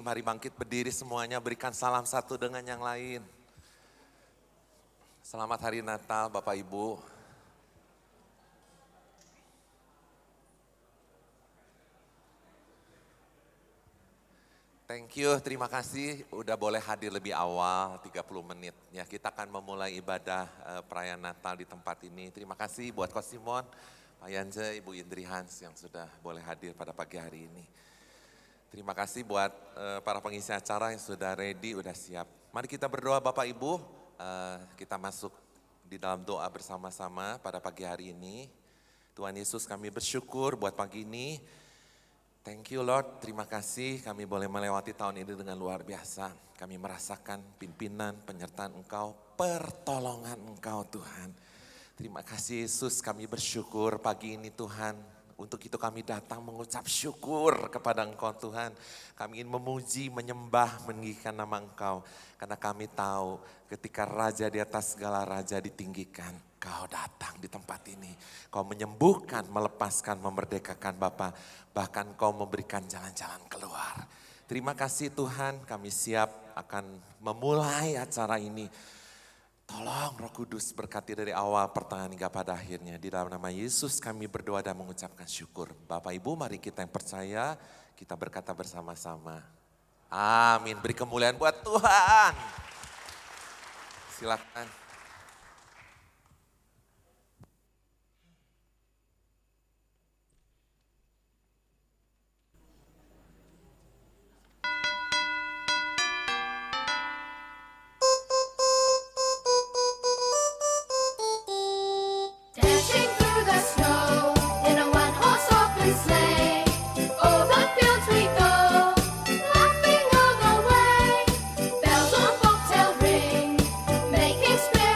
mari bangkit berdiri semuanya, berikan salam satu dengan yang lain. Selamat Hari Natal Bapak Ibu. Thank you, terima kasih udah boleh hadir lebih awal 30 menit. Ya, kita akan memulai ibadah perayaan Natal di tempat ini. Terima kasih buat Coach Simon, Pak Yance, Ibu Indri Hans yang sudah boleh hadir pada pagi hari ini. Terima kasih buat para pengisi acara yang sudah ready, udah siap. Mari kita berdoa Bapak Ibu, kita masuk di dalam doa bersama-sama pada pagi hari ini. Tuhan Yesus, kami bersyukur buat pagi ini. Thank you Lord, terima kasih kami boleh melewati tahun ini dengan luar biasa. Kami merasakan pimpinan, penyertaan Engkau, pertolongan Engkau Tuhan. Terima kasih Yesus, kami bersyukur pagi ini Tuhan. Untuk itu kami datang mengucap syukur kepada Engkau Tuhan. Kami ingin memuji, menyembah, meninggikan nama Engkau. Karena kami tahu ketika Raja di atas segala Raja ditinggikan. Kau datang di tempat ini, Kau menyembuhkan, melepaskan, memerdekakan Bapa, bahkan Kau memberikan jalan-jalan keluar. Terima kasih Tuhan, kami siap akan memulai acara ini. Tolong Roh Kudus berkati dari awal, pertengahan hingga pada akhirnya. Di dalam nama Yesus kami berdoa dan mengucapkan syukur. Bapak Ibu mari kita yang percaya, kita berkata bersama-sama. Amin, beri kemuliaan buat Tuhan. Silakan. Dashing through the snow in a one-horse open sleigh, over fields we go, laughing all the way. Bells on bobtail ring, making spirits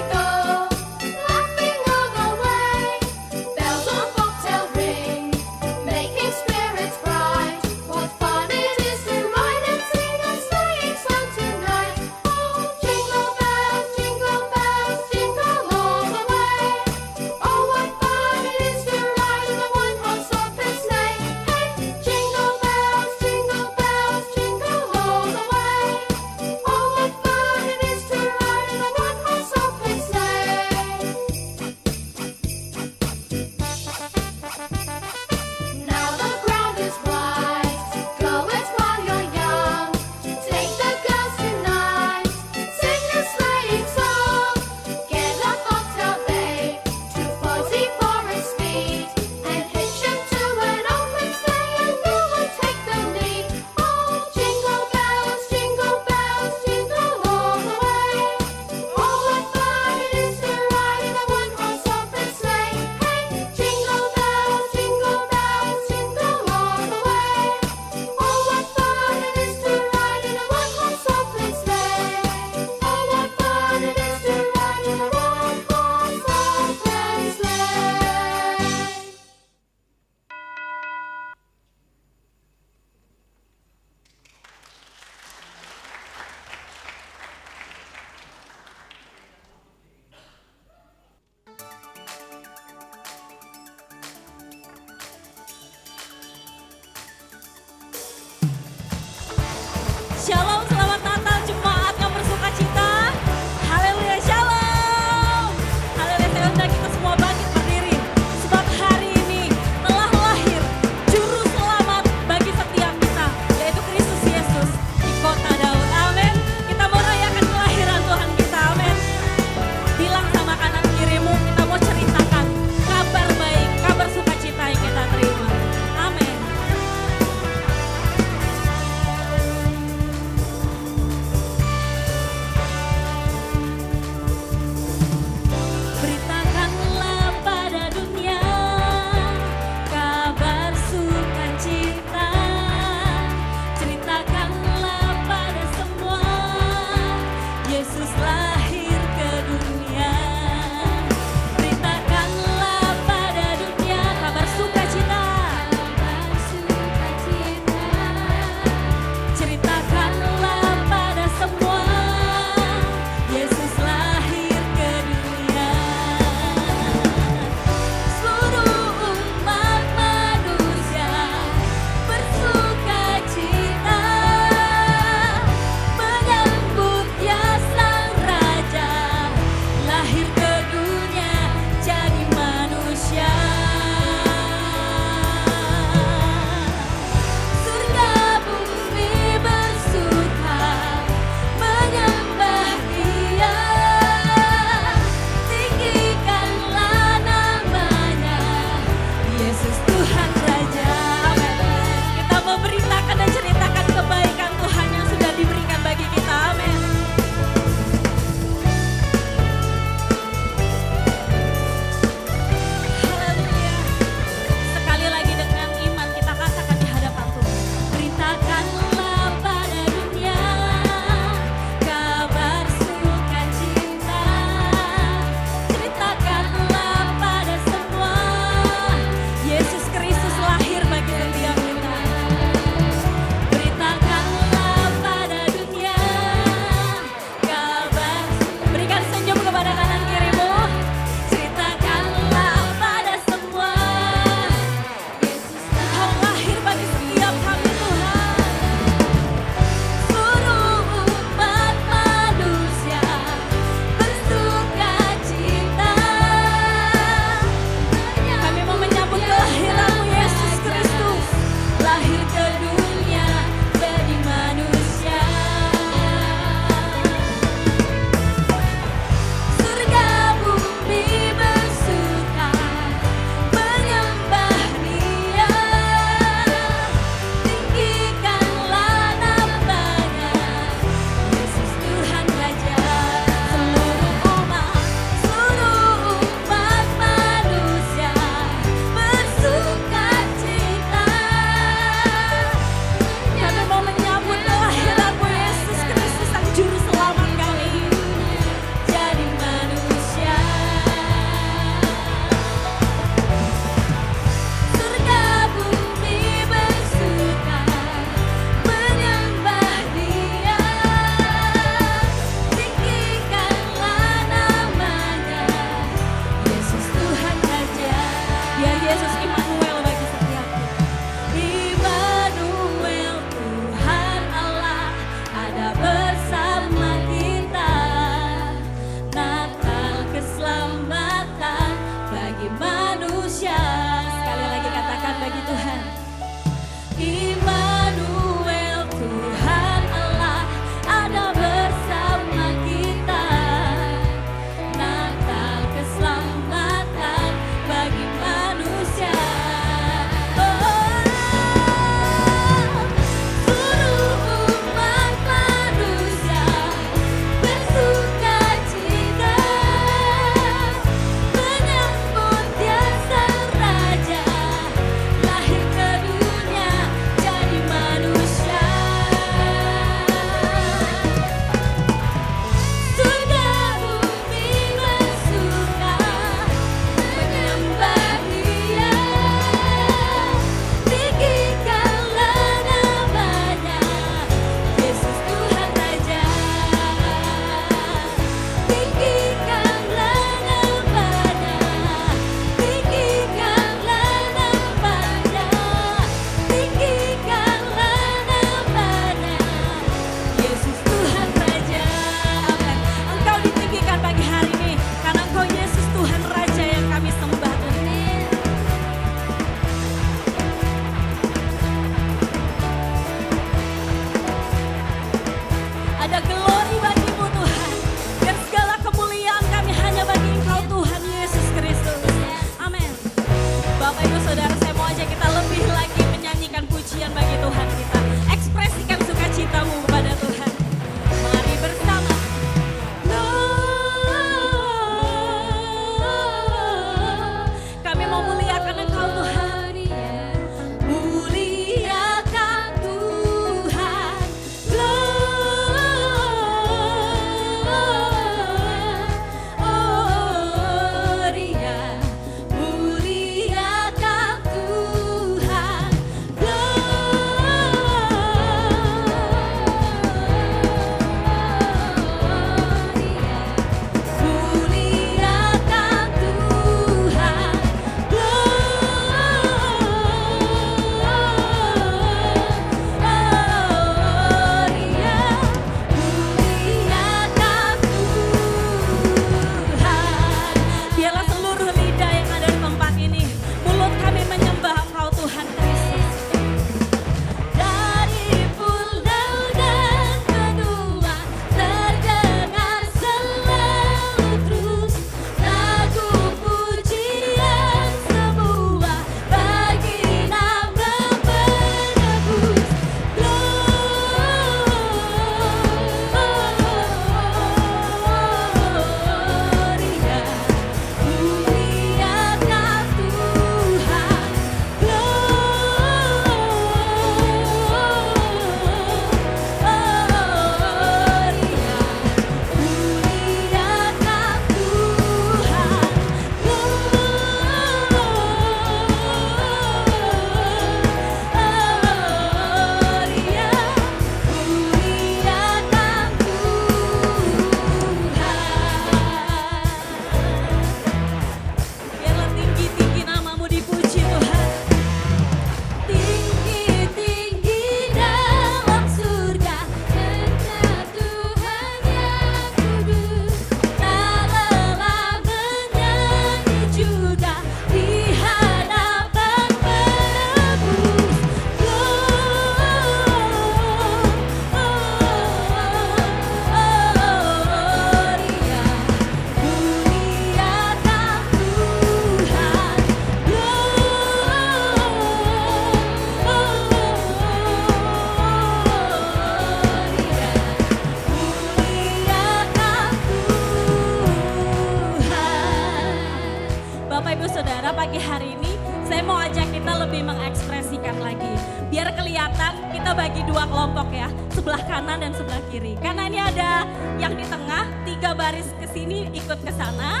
kanan dan sebelah kiri. Karena ini ada yang di tengah, 3 baris ke sini ikut ke sana,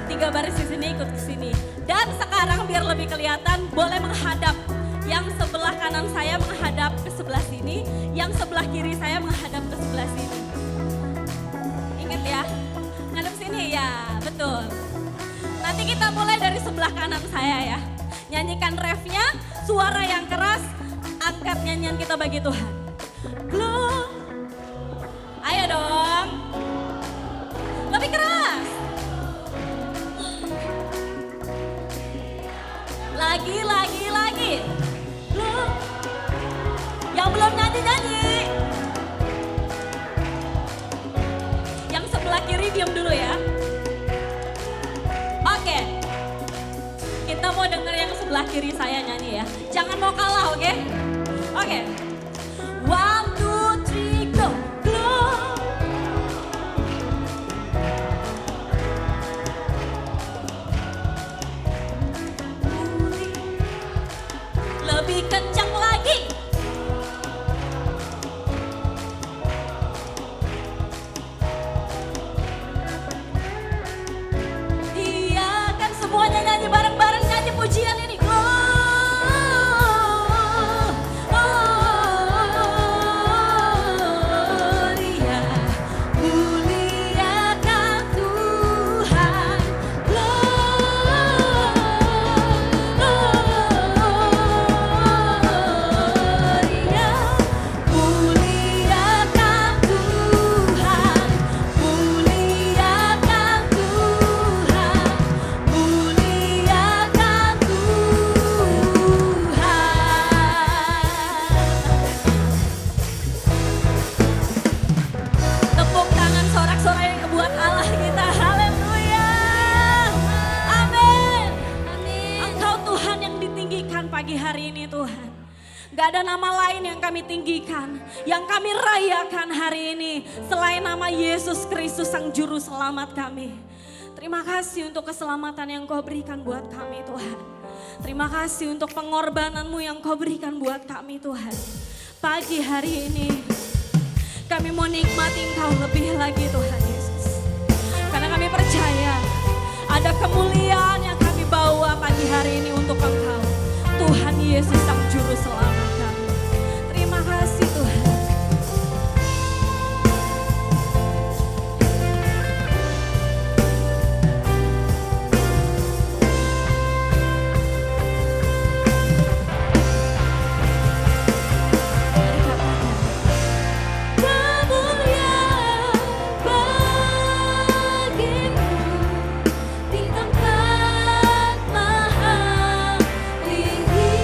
3 baris ke sini ikut ke sini. Dan sekarang biar lebih kelihatan boleh menghadap. Yang sebelah kanan saya menghadap ke sebelah sini, yang sebelah kiri saya menghadap ke sebelah sini. Ingat ya, ngadep sini ya, betul. Nanti kita mulai dari sebelah kanan saya ya. Nyanyikan refnya, suara yang keras, angkat nyanyian kita bagi Tuhan. Glow. Ayo dong. Lebih keras. Lagi. Glow. Yang belum nyanyi. Yang sebelah kiri diam dulu ya. Oke. Kita mau denger yang sebelah kiri saya nyanyi ya. Jangan mau kalah, oke? Oke. 1, 2, 3, go. Glow. Lebih kencang lagi. Iya kan semuanya nyanyi bareng-bareng, nyanyi pujian ini. Gloria, muliakan Tuhan. Gloria, muliakan Tuhan. Muliakan Tuhan. Muliakan Tuhan. Tepuk tangan sorak-sorai buat Allah kita. Haleluya. Amin. Engkau Tuhan yang ditinggikan pagi hari ini Tuhan. Gak ada nama lain yang kami tinggikan, yang kami rayakan hari ini selain nama Yesus Kristus Sang Juru Selamat kami. Terima kasih untuk keselamatan yang Kau berikan buat kami Tuhan. Terima kasih untuk pengorbananmu yang Kau berikan buat kami Tuhan. Pagi hari ini kami mau nikmati Engkau lebih lagi Tuhan Yesus. Karena kami percaya ada kemuliaan yang kami bawa pagi hari ini untuk Engkau. Tuhan Yesus Sang Juru Selamat kami. Terima kasih Tuhan. Kemuliaan bagimu di tempat maha tinggi.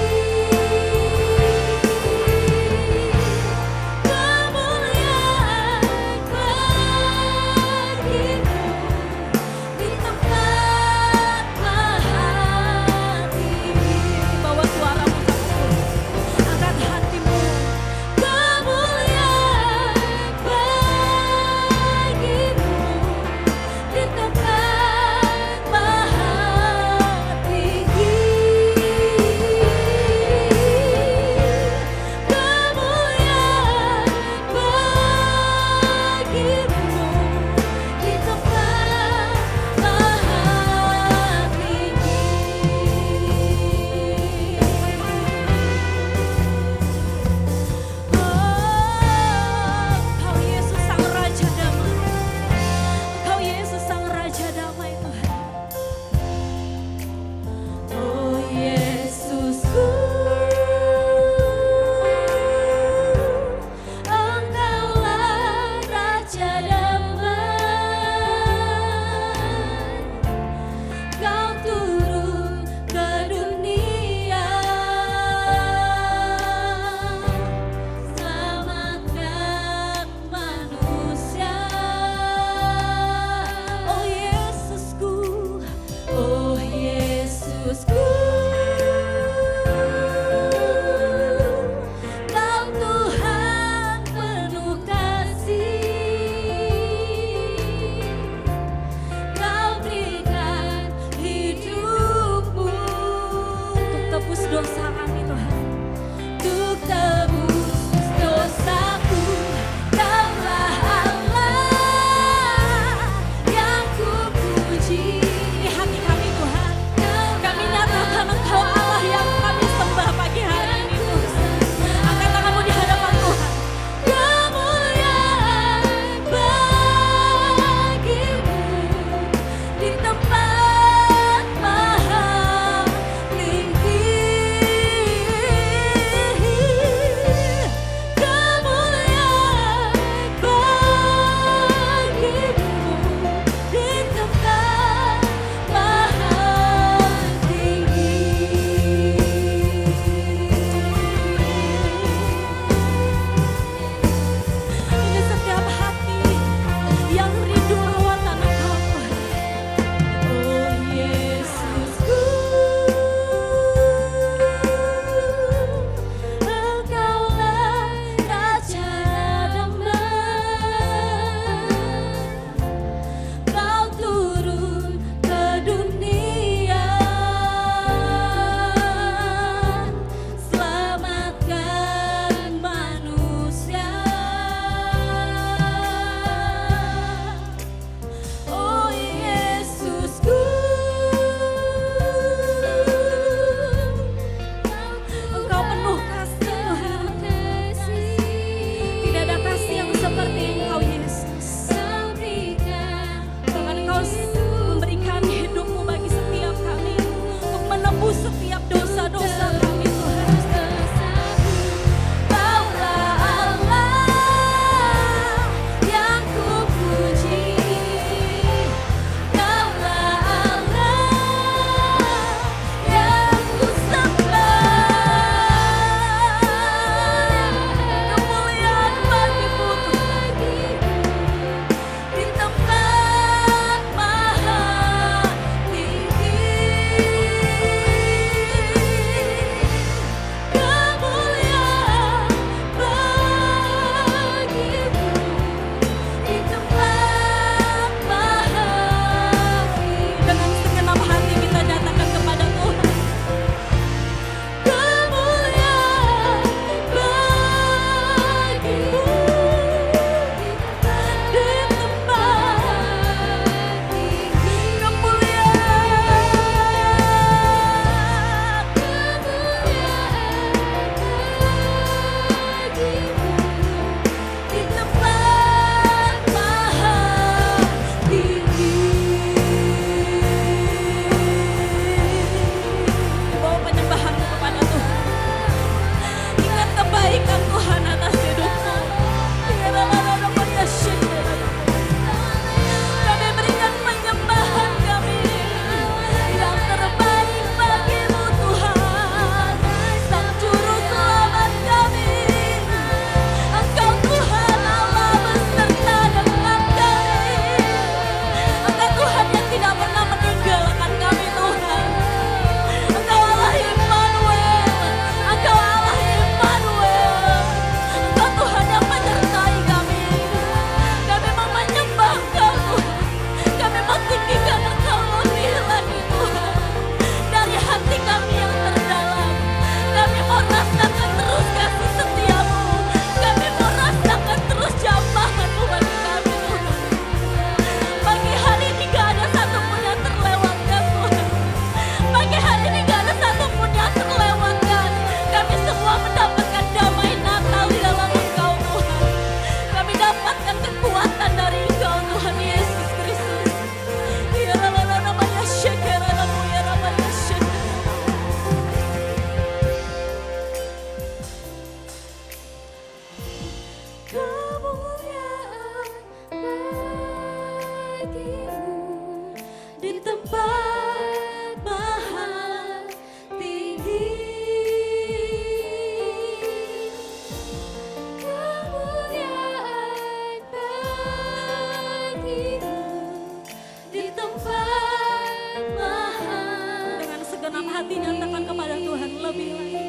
dinyatakan kepada Tuhan lebih lagi.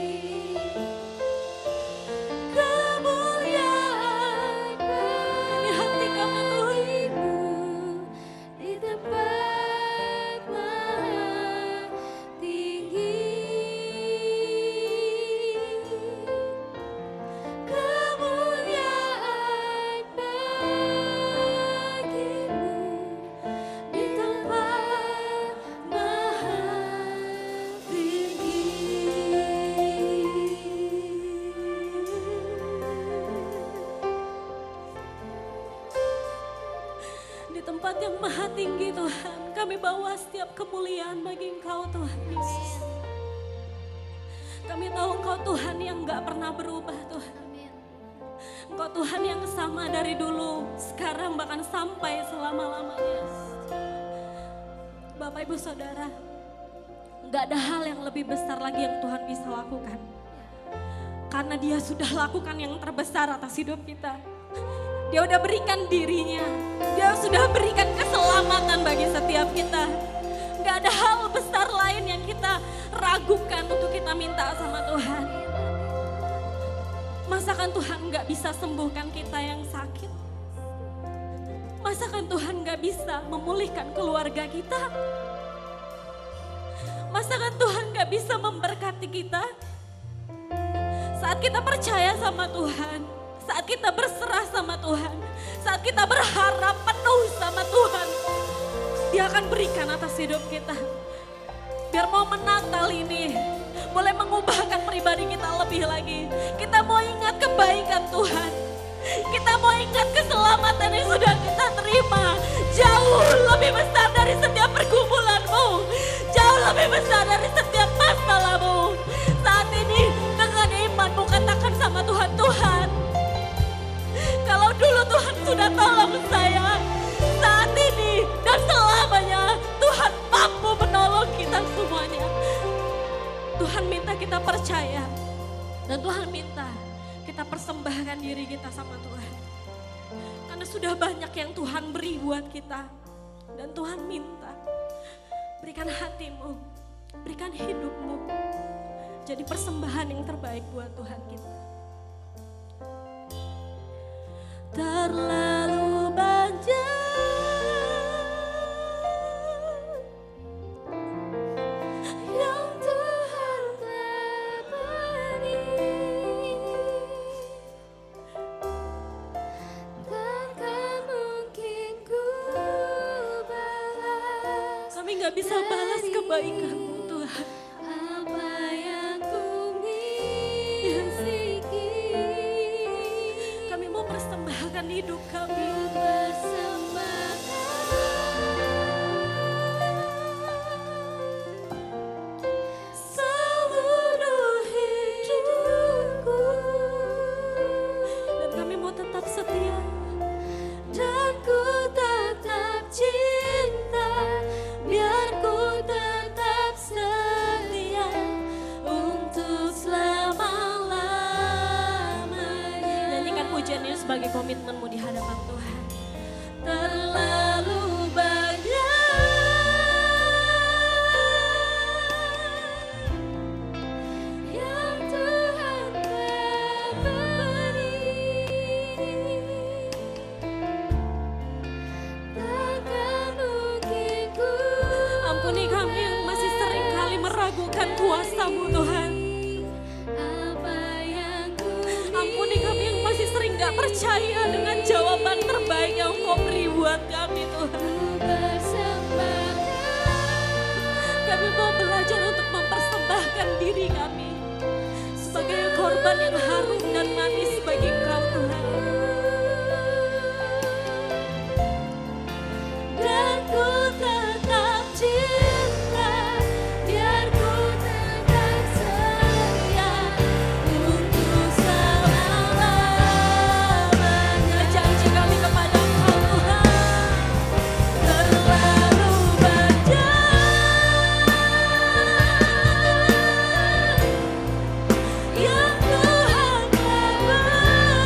Kemuliaan ini hati kami Tuhan. di tempat maha tinggi. Kemuliaan bagimu di tempat maha tinggi. Di tempat yang maha tinggi Tuhan, kami bawa setiap kemuliaan bagi Engkau Tuhan Yesus. Kami tahu Engkau Tuhan yang gak pernah berubah Tuhan. Engkau Tuhan yang sama dari dulu, sekarang bahkan sampai selama-lamanya. Bapak Ibu Saudara, gak ada hal yang lebih besar lagi yang Tuhan bisa lakukan. Karena Dia sudah lakukan yang terbesar atas hidup kita. Dia udah berikan dirinya, Dia sudah berikan keselamatan bagi setiap kita. Gak ada hal besar lain yang kita ragukan untuk kita minta sama Tuhan. Masakan Tuhan gak bisa sembuhkan kita yang sakit? Masakan Tuhan gak bisa memulihkan keluarga kita? Masakan Tuhan gak bisa memberkati kita? Saat kita percaya sama Tuhan, saat kita berserah sama Tuhan, saat kita berharap penuh sama Tuhan, Dia akan berikan atas hidup kita. Biar momen Natal ini boleh mengubahkan pribadi kita lebih lagi. Kita mau ingat kebaikan Tuhan. Kita mau ingat keselamatan yang sudah kita terima. Jauh lebih besar dari setiap pergumulanmu. Jauh lebih besar dari setiap masalahmu. Saat ini dengan imanmu katakan sama Tuhan, Tuhan, kalau dulu Tuhan sudah tolong saya, saat ini dan selamanya Tuhan mampu menolong kita semuanya. Tuhan minta kita percaya dan Tuhan minta kita persembahkan diri kita sama Tuhan. Karena sudah banyak yang Tuhan beri buat kita. Dan Tuhan minta, berikan hatimu, berikan hidupmu, jadi persembahan yang terbaik buat Tuhan kita. Terlalu banyak Yang Tuhan telah beri, takkan mungkin ku balas. kami gak bisa balas kebaikan-Mu Tuhan. Apa yang ku miliki, Kami mau persembahkan hidup kami. seluruh hidupku, Dan kami mau tetap setia. dan ku tetap cinta, biar ku tetap setia untuk selama-lamanya. Nyanyikan pujian ini sebagai komitmenmu di hadapan Tuhan. Terlalu banyak yang Tuhan beri, takkan mungkin ku Ampuni kami yang masih sering kali meragukan kuasa-Mu Tuhan. apa yang ku Ampuni kami yang masih sering gak percaya dengan jawaban terbaik yang Engkau beri buat kami Tuhan. persembahkan. Kami mau belajar untuk mempersembahkan diri kami sebagai korban yang harum dan manis bagi Engkau Tuhan. Dan ku tetap cinta, biar ku tetap setia untuk selama-lamanya. Janji kami kepada Engkau Tuhan. Terlalu banyak yang Tuhan telah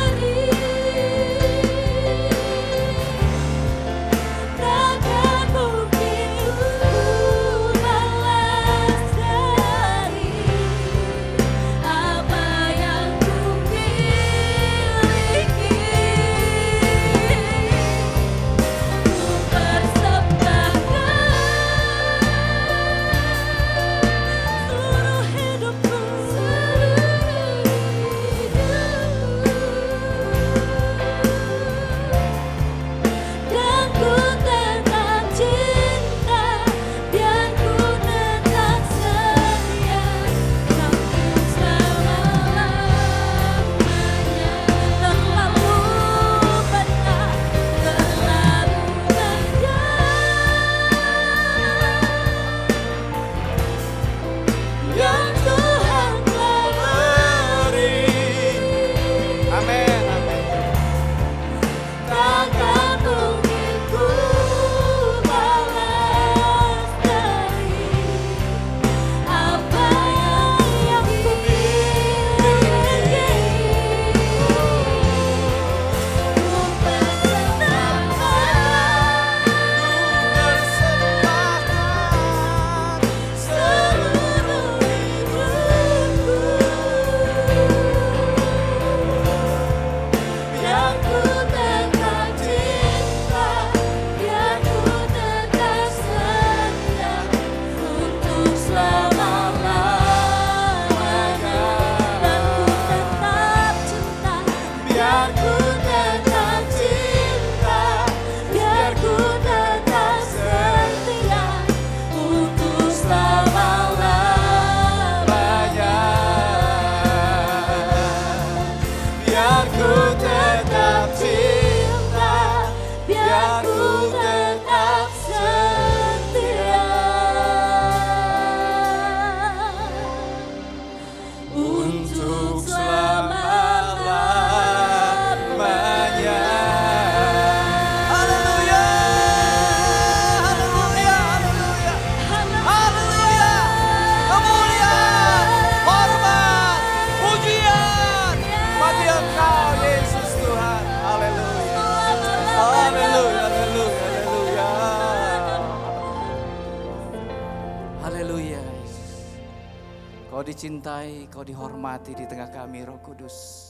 dicintai, Kau dihormati di tengah kami, Roh Kudus.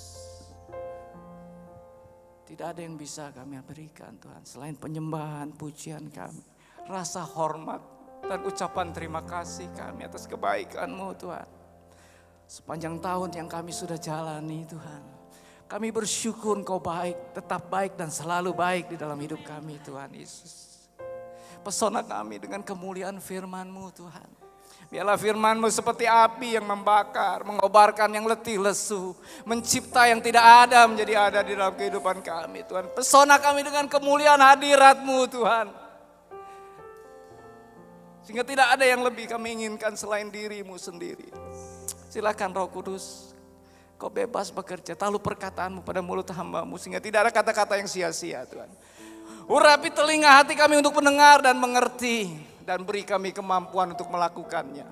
Tidak ada yang bisa kami berikan Tuhan selain penyembahan, pujian kami, rasa hormat dan ucapan terima kasih kami atas kebaikan-Mu Tuhan. Sepanjang tahun yang kami sudah jalani Tuhan, kami bersyukur Engkau baik, tetap baik dan selalu baik di dalam hidup kami Tuhan Yesus. Pesona kami dengan kemuliaan firman-Mu Tuhan. Biarlah firman-Mu seperti api yang membakar, mengobarkan yang letih lesu, mencipta yang tidak ada menjadi ada di dalam kehidupan kami Tuhan. Pesona kami dengan kemuliaan hadirat-Mu Tuhan. Sehingga tidak ada yang lebih kami inginkan selain diri-Mu sendiri. Silakan Roh Kudus, Kau bebas bekerja, taruh perkataan-Mu pada mulut hamba-Mu sehingga tidak ada kata-kata yang sia-sia Tuhan. Urapi telinga hati kami untuk mendengar dan mengerti, dan beri kami kemampuan untuk melakukannya.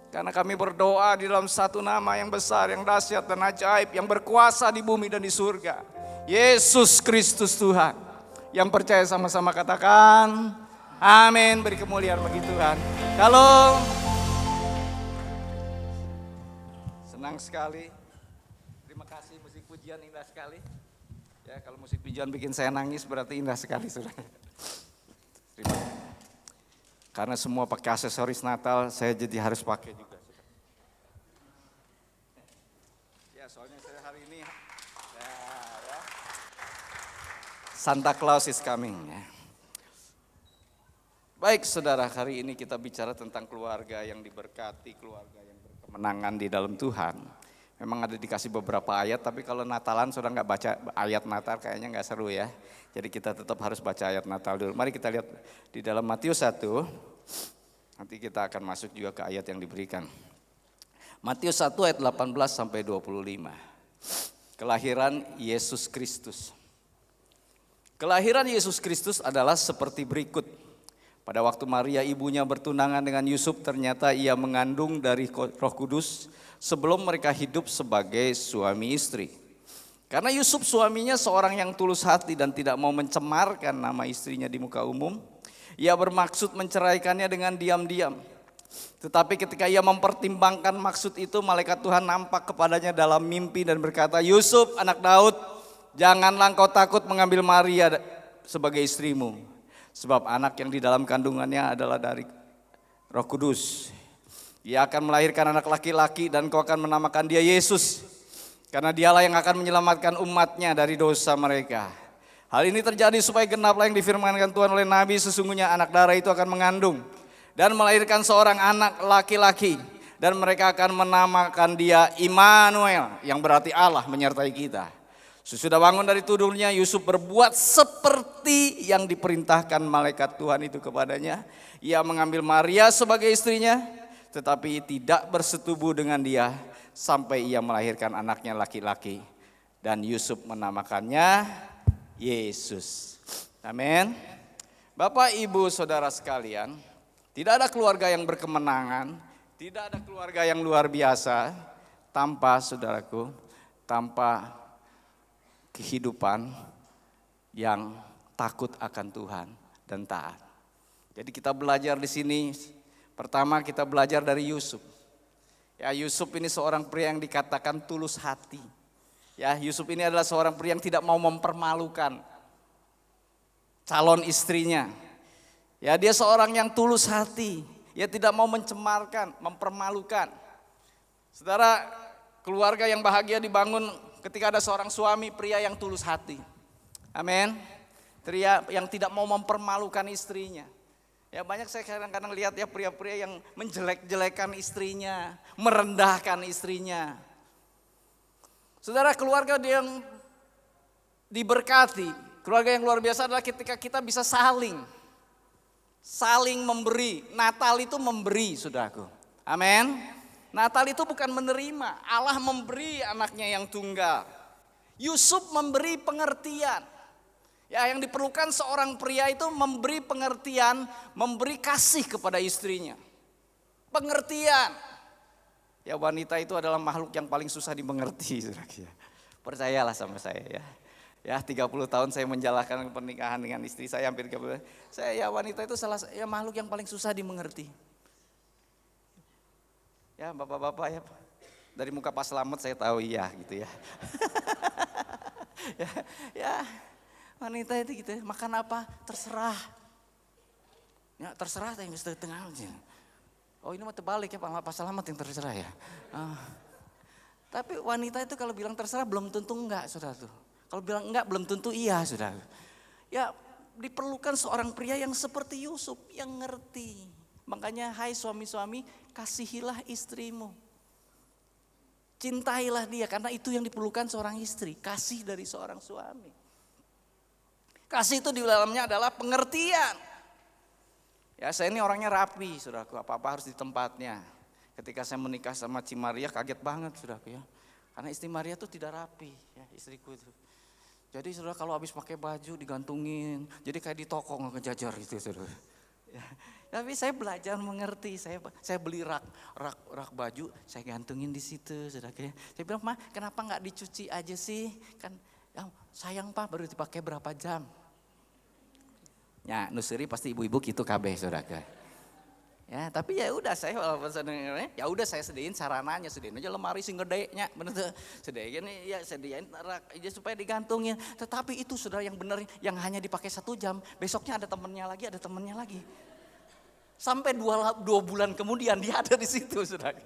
Karena kami berdoa di dalam satu nama yang besar, yang dahsyat dan ajaib, yang berkuasa di bumi dan di surga. Yesus Kristus Tuhan. Yang percaya sama-sama katakan, amin. Beri kemuliaan bagi Tuhan. Shalom. Senang sekali. Terima kasih, musik pujian indah sekali. Ya, kalau musik pujian bikin saya nangis berarti indah sekali sudah. Terima kasih. Karena semua pakai aksesoris Natal, saya jadi harus pakai juga. Ya, soalnya saya hari ini ya. Santa Claus is coming. Ya. Baik saudara, hari ini kita bicara tentang keluarga yang diberkati, keluarga yang berkemenangan di dalam Tuhan. Memang ada dikasih beberapa ayat, tapi kalau Natalan sudah nggak baca ayat Natal kayaknya nggak seru ya. Jadi kita tetap harus baca ayat Natal dulu. Mari kita lihat di dalam Matius 1, nanti kita akan masuk juga ke ayat yang diberikan. Matius 1 ayat 18 sampai 25. Kelahiran Yesus Kristus. Kelahiran Yesus Kristus adalah seperti berikut. Pada waktu Maria ibunya bertunangan dengan Yusuf, ternyata ia mengandung dari Roh Kudus sebelum mereka hidup sebagai suami istri. Karena Yusuf suaminya seorang yang tulus hati dan tidak mau mencemarkan nama istrinya di muka umum, ia bermaksud menceraikannya dengan diam-diam. Tetapi ketika ia mempertimbangkan maksud itu, malaikat Tuhan nampak kepadanya dalam mimpi dan berkata, Yusuf anak Daud, janganlah engkau takut mengambil Maria sebagai istrimu. Sebab anak yang di dalam kandungannya adalah dari Roh Kudus. Ia akan melahirkan anak laki-laki dan kau akan menamakan dia Yesus. Karena dialah yang akan menyelamatkan umatnya dari dosa mereka. Hal ini terjadi supaya genaplah yang difirmankan Tuhan oleh Nabi, sesungguhnya anak darah itu akan mengandung dan melahirkan seorang anak laki-laki. Dan mereka akan menamakan dia Immanuel, yang berarti Allah menyertai kita. Sesudah bangun dari tidurnya, Yusuf berbuat seperti yang diperintahkan malaikat Tuhan itu kepadanya. Ia mengambil Maria sebagai istrinya, tetapi tidak bersetubuh dengan dia sampai ia melahirkan anaknya laki-laki. Dan Yusuf menamakannya Yesus. Amin. Bapak, Ibu, Saudara sekalian, tidak ada keluarga yang berkemenangan, tidak ada keluarga yang luar biasa tanpa, saudaraku, tanpa kehidupan yang takut akan Tuhan dan taat. Jadi kita belajar di sini, pertama kita belajar dari Yusuf. Ya, Yusuf ini seorang pria yang dikatakan tulus hati. Ya, Yusuf ini adalah seorang pria yang tidak mau mempermalukan calon istrinya. Ya, dia seorang yang tulus hati. Dia tidak mau mencemarkan, mempermalukan. Saudara, keluarga yang bahagia dibangun ketika ada seorang suami pria yang tulus hati. Amin. Pria yang tidak mau mempermalukan istrinya. Ya, banyak saya kadang-kadang lihat ya pria-pria yang menjelek-jelekan istrinya, merendahkan istrinya. Saudara, keluarga yang diberkati, keluarga yang luar biasa adalah ketika kita bisa saling memberi. Natal itu memberi, saudaraku. Amin. Natal itu bukan menerima, Allah memberi anaknya yang tunggal. Yusuf memberi pengertian. Ya, yang diperlukan seorang pria itu memberi pengertian, memberi kasih kepada istrinya. Pengertian. Ya, wanita itu adalah makhluk yang paling susah dimengerti. Percayalah sama saya ya. Ya, 30 tahun saya menjalankan pernikahan dengan istri saya hampir 30. Wanita itu makhluk yang paling susah dimengerti. Ya bapak-bapak ya, dari muka Pak Slamet saya tahu iya gitu ya. ya wanita itu gitu, makan apa terserah. Ya terserah tapi mesti tengah aja. Oh ini mah terbalik ya Pak Slamet yang terserah ya. Tapi wanita itu kalau bilang terserah belum tentu enggak, saudara tuh. Kalau bilang enggak belum tentu iya, saudara. Ya diperlukan seorang pria yang seperti Yusuf, yang ngerti. Makanya hai suami-suami, kasihilah istrimu. Cintailah dia, karena itu yang diperlukan seorang istri. Kasih dari seorang suami. Kasih itu di dalamnya adalah pengertian. Ya saya ini orangnya rapi, saudaraku, apa-apa harus di tempatnya. Ketika saya menikah sama Ci Maria kaget banget saudaraku ya. Karena istri Maria tuh tidak rapi ya istriku itu. Jadi saudara kalau habis pakai baju digantungin, jadi kayak di toko ngejajar gitu saudara. Ya, tapi saya belajar mengerti, saya beli rak baju, saya gantungin di situ saudara ya. Saya bilang, "Ma, kenapa nggak dicuci aja sih? Kan ya, sayang Pak baru dipakai berapa jam." Ya, nusuri pasti ibu-ibu gitu kabeh saudara. Ya, tapi ya udah saya walaupun ya udah saya sediain sarananya, sediain aja lemari sing gedenya, bener tuh. Sediain ya sediain rak aja supaya digantungin. Tetapi itu saudara yang benar yang hanya dipakai 1 jam, besoknya ada temennya lagi. Sampai 2 bulan kemudian dia ada di situ saudara.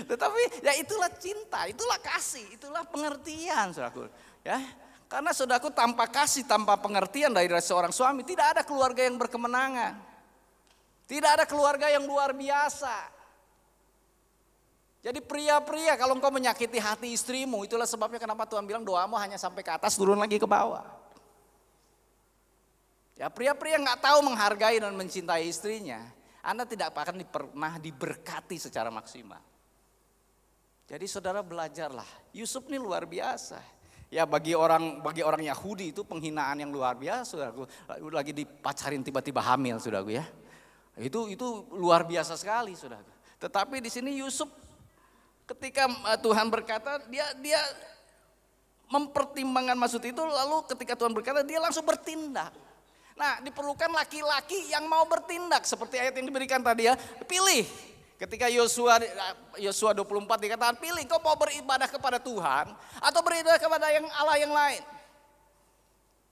Tetapi ya itulah cinta, itulah kasih, itulah pengertian saudaraku. Ya. Karena saudaraku tanpa kasih, tanpa pengertian dari seorang suami tidak ada keluarga yang berkemenangan. Tidak ada keluarga yang luar biasa. Jadi pria-pria kalau engkau menyakiti hati istrimu, itulah sebabnya kenapa Tuhan bilang doamu hanya sampai ke atas turun lagi ke bawah. Ya pria-pria nggak tahu menghargai dan mencintai istrinya, Anda tidak akan pernah diberkati secara maksimal. Jadi saudara belajarlah, Yusuf ini luar biasa. Ya bagi orang Yahudi itu penghinaan yang luar biasa, saudaraku. Lagi dipacarin tiba-tiba hamil, saudaraku ya. Itu luar biasa sekali, saudara. Tetapi di sini Yusuf ketika Tuhan berkata dia mempertimbangkan maksud itu, lalu ketika Tuhan berkata dia langsung bertindak. Nah, diperlukan laki-laki yang mau bertindak seperti ayat yang diberikan tadi ya. Pilih. Ketika Yosua 24 dikatakan pilih, kau mau beribadah kepada Tuhan atau beribadah kepada Allah yang lain.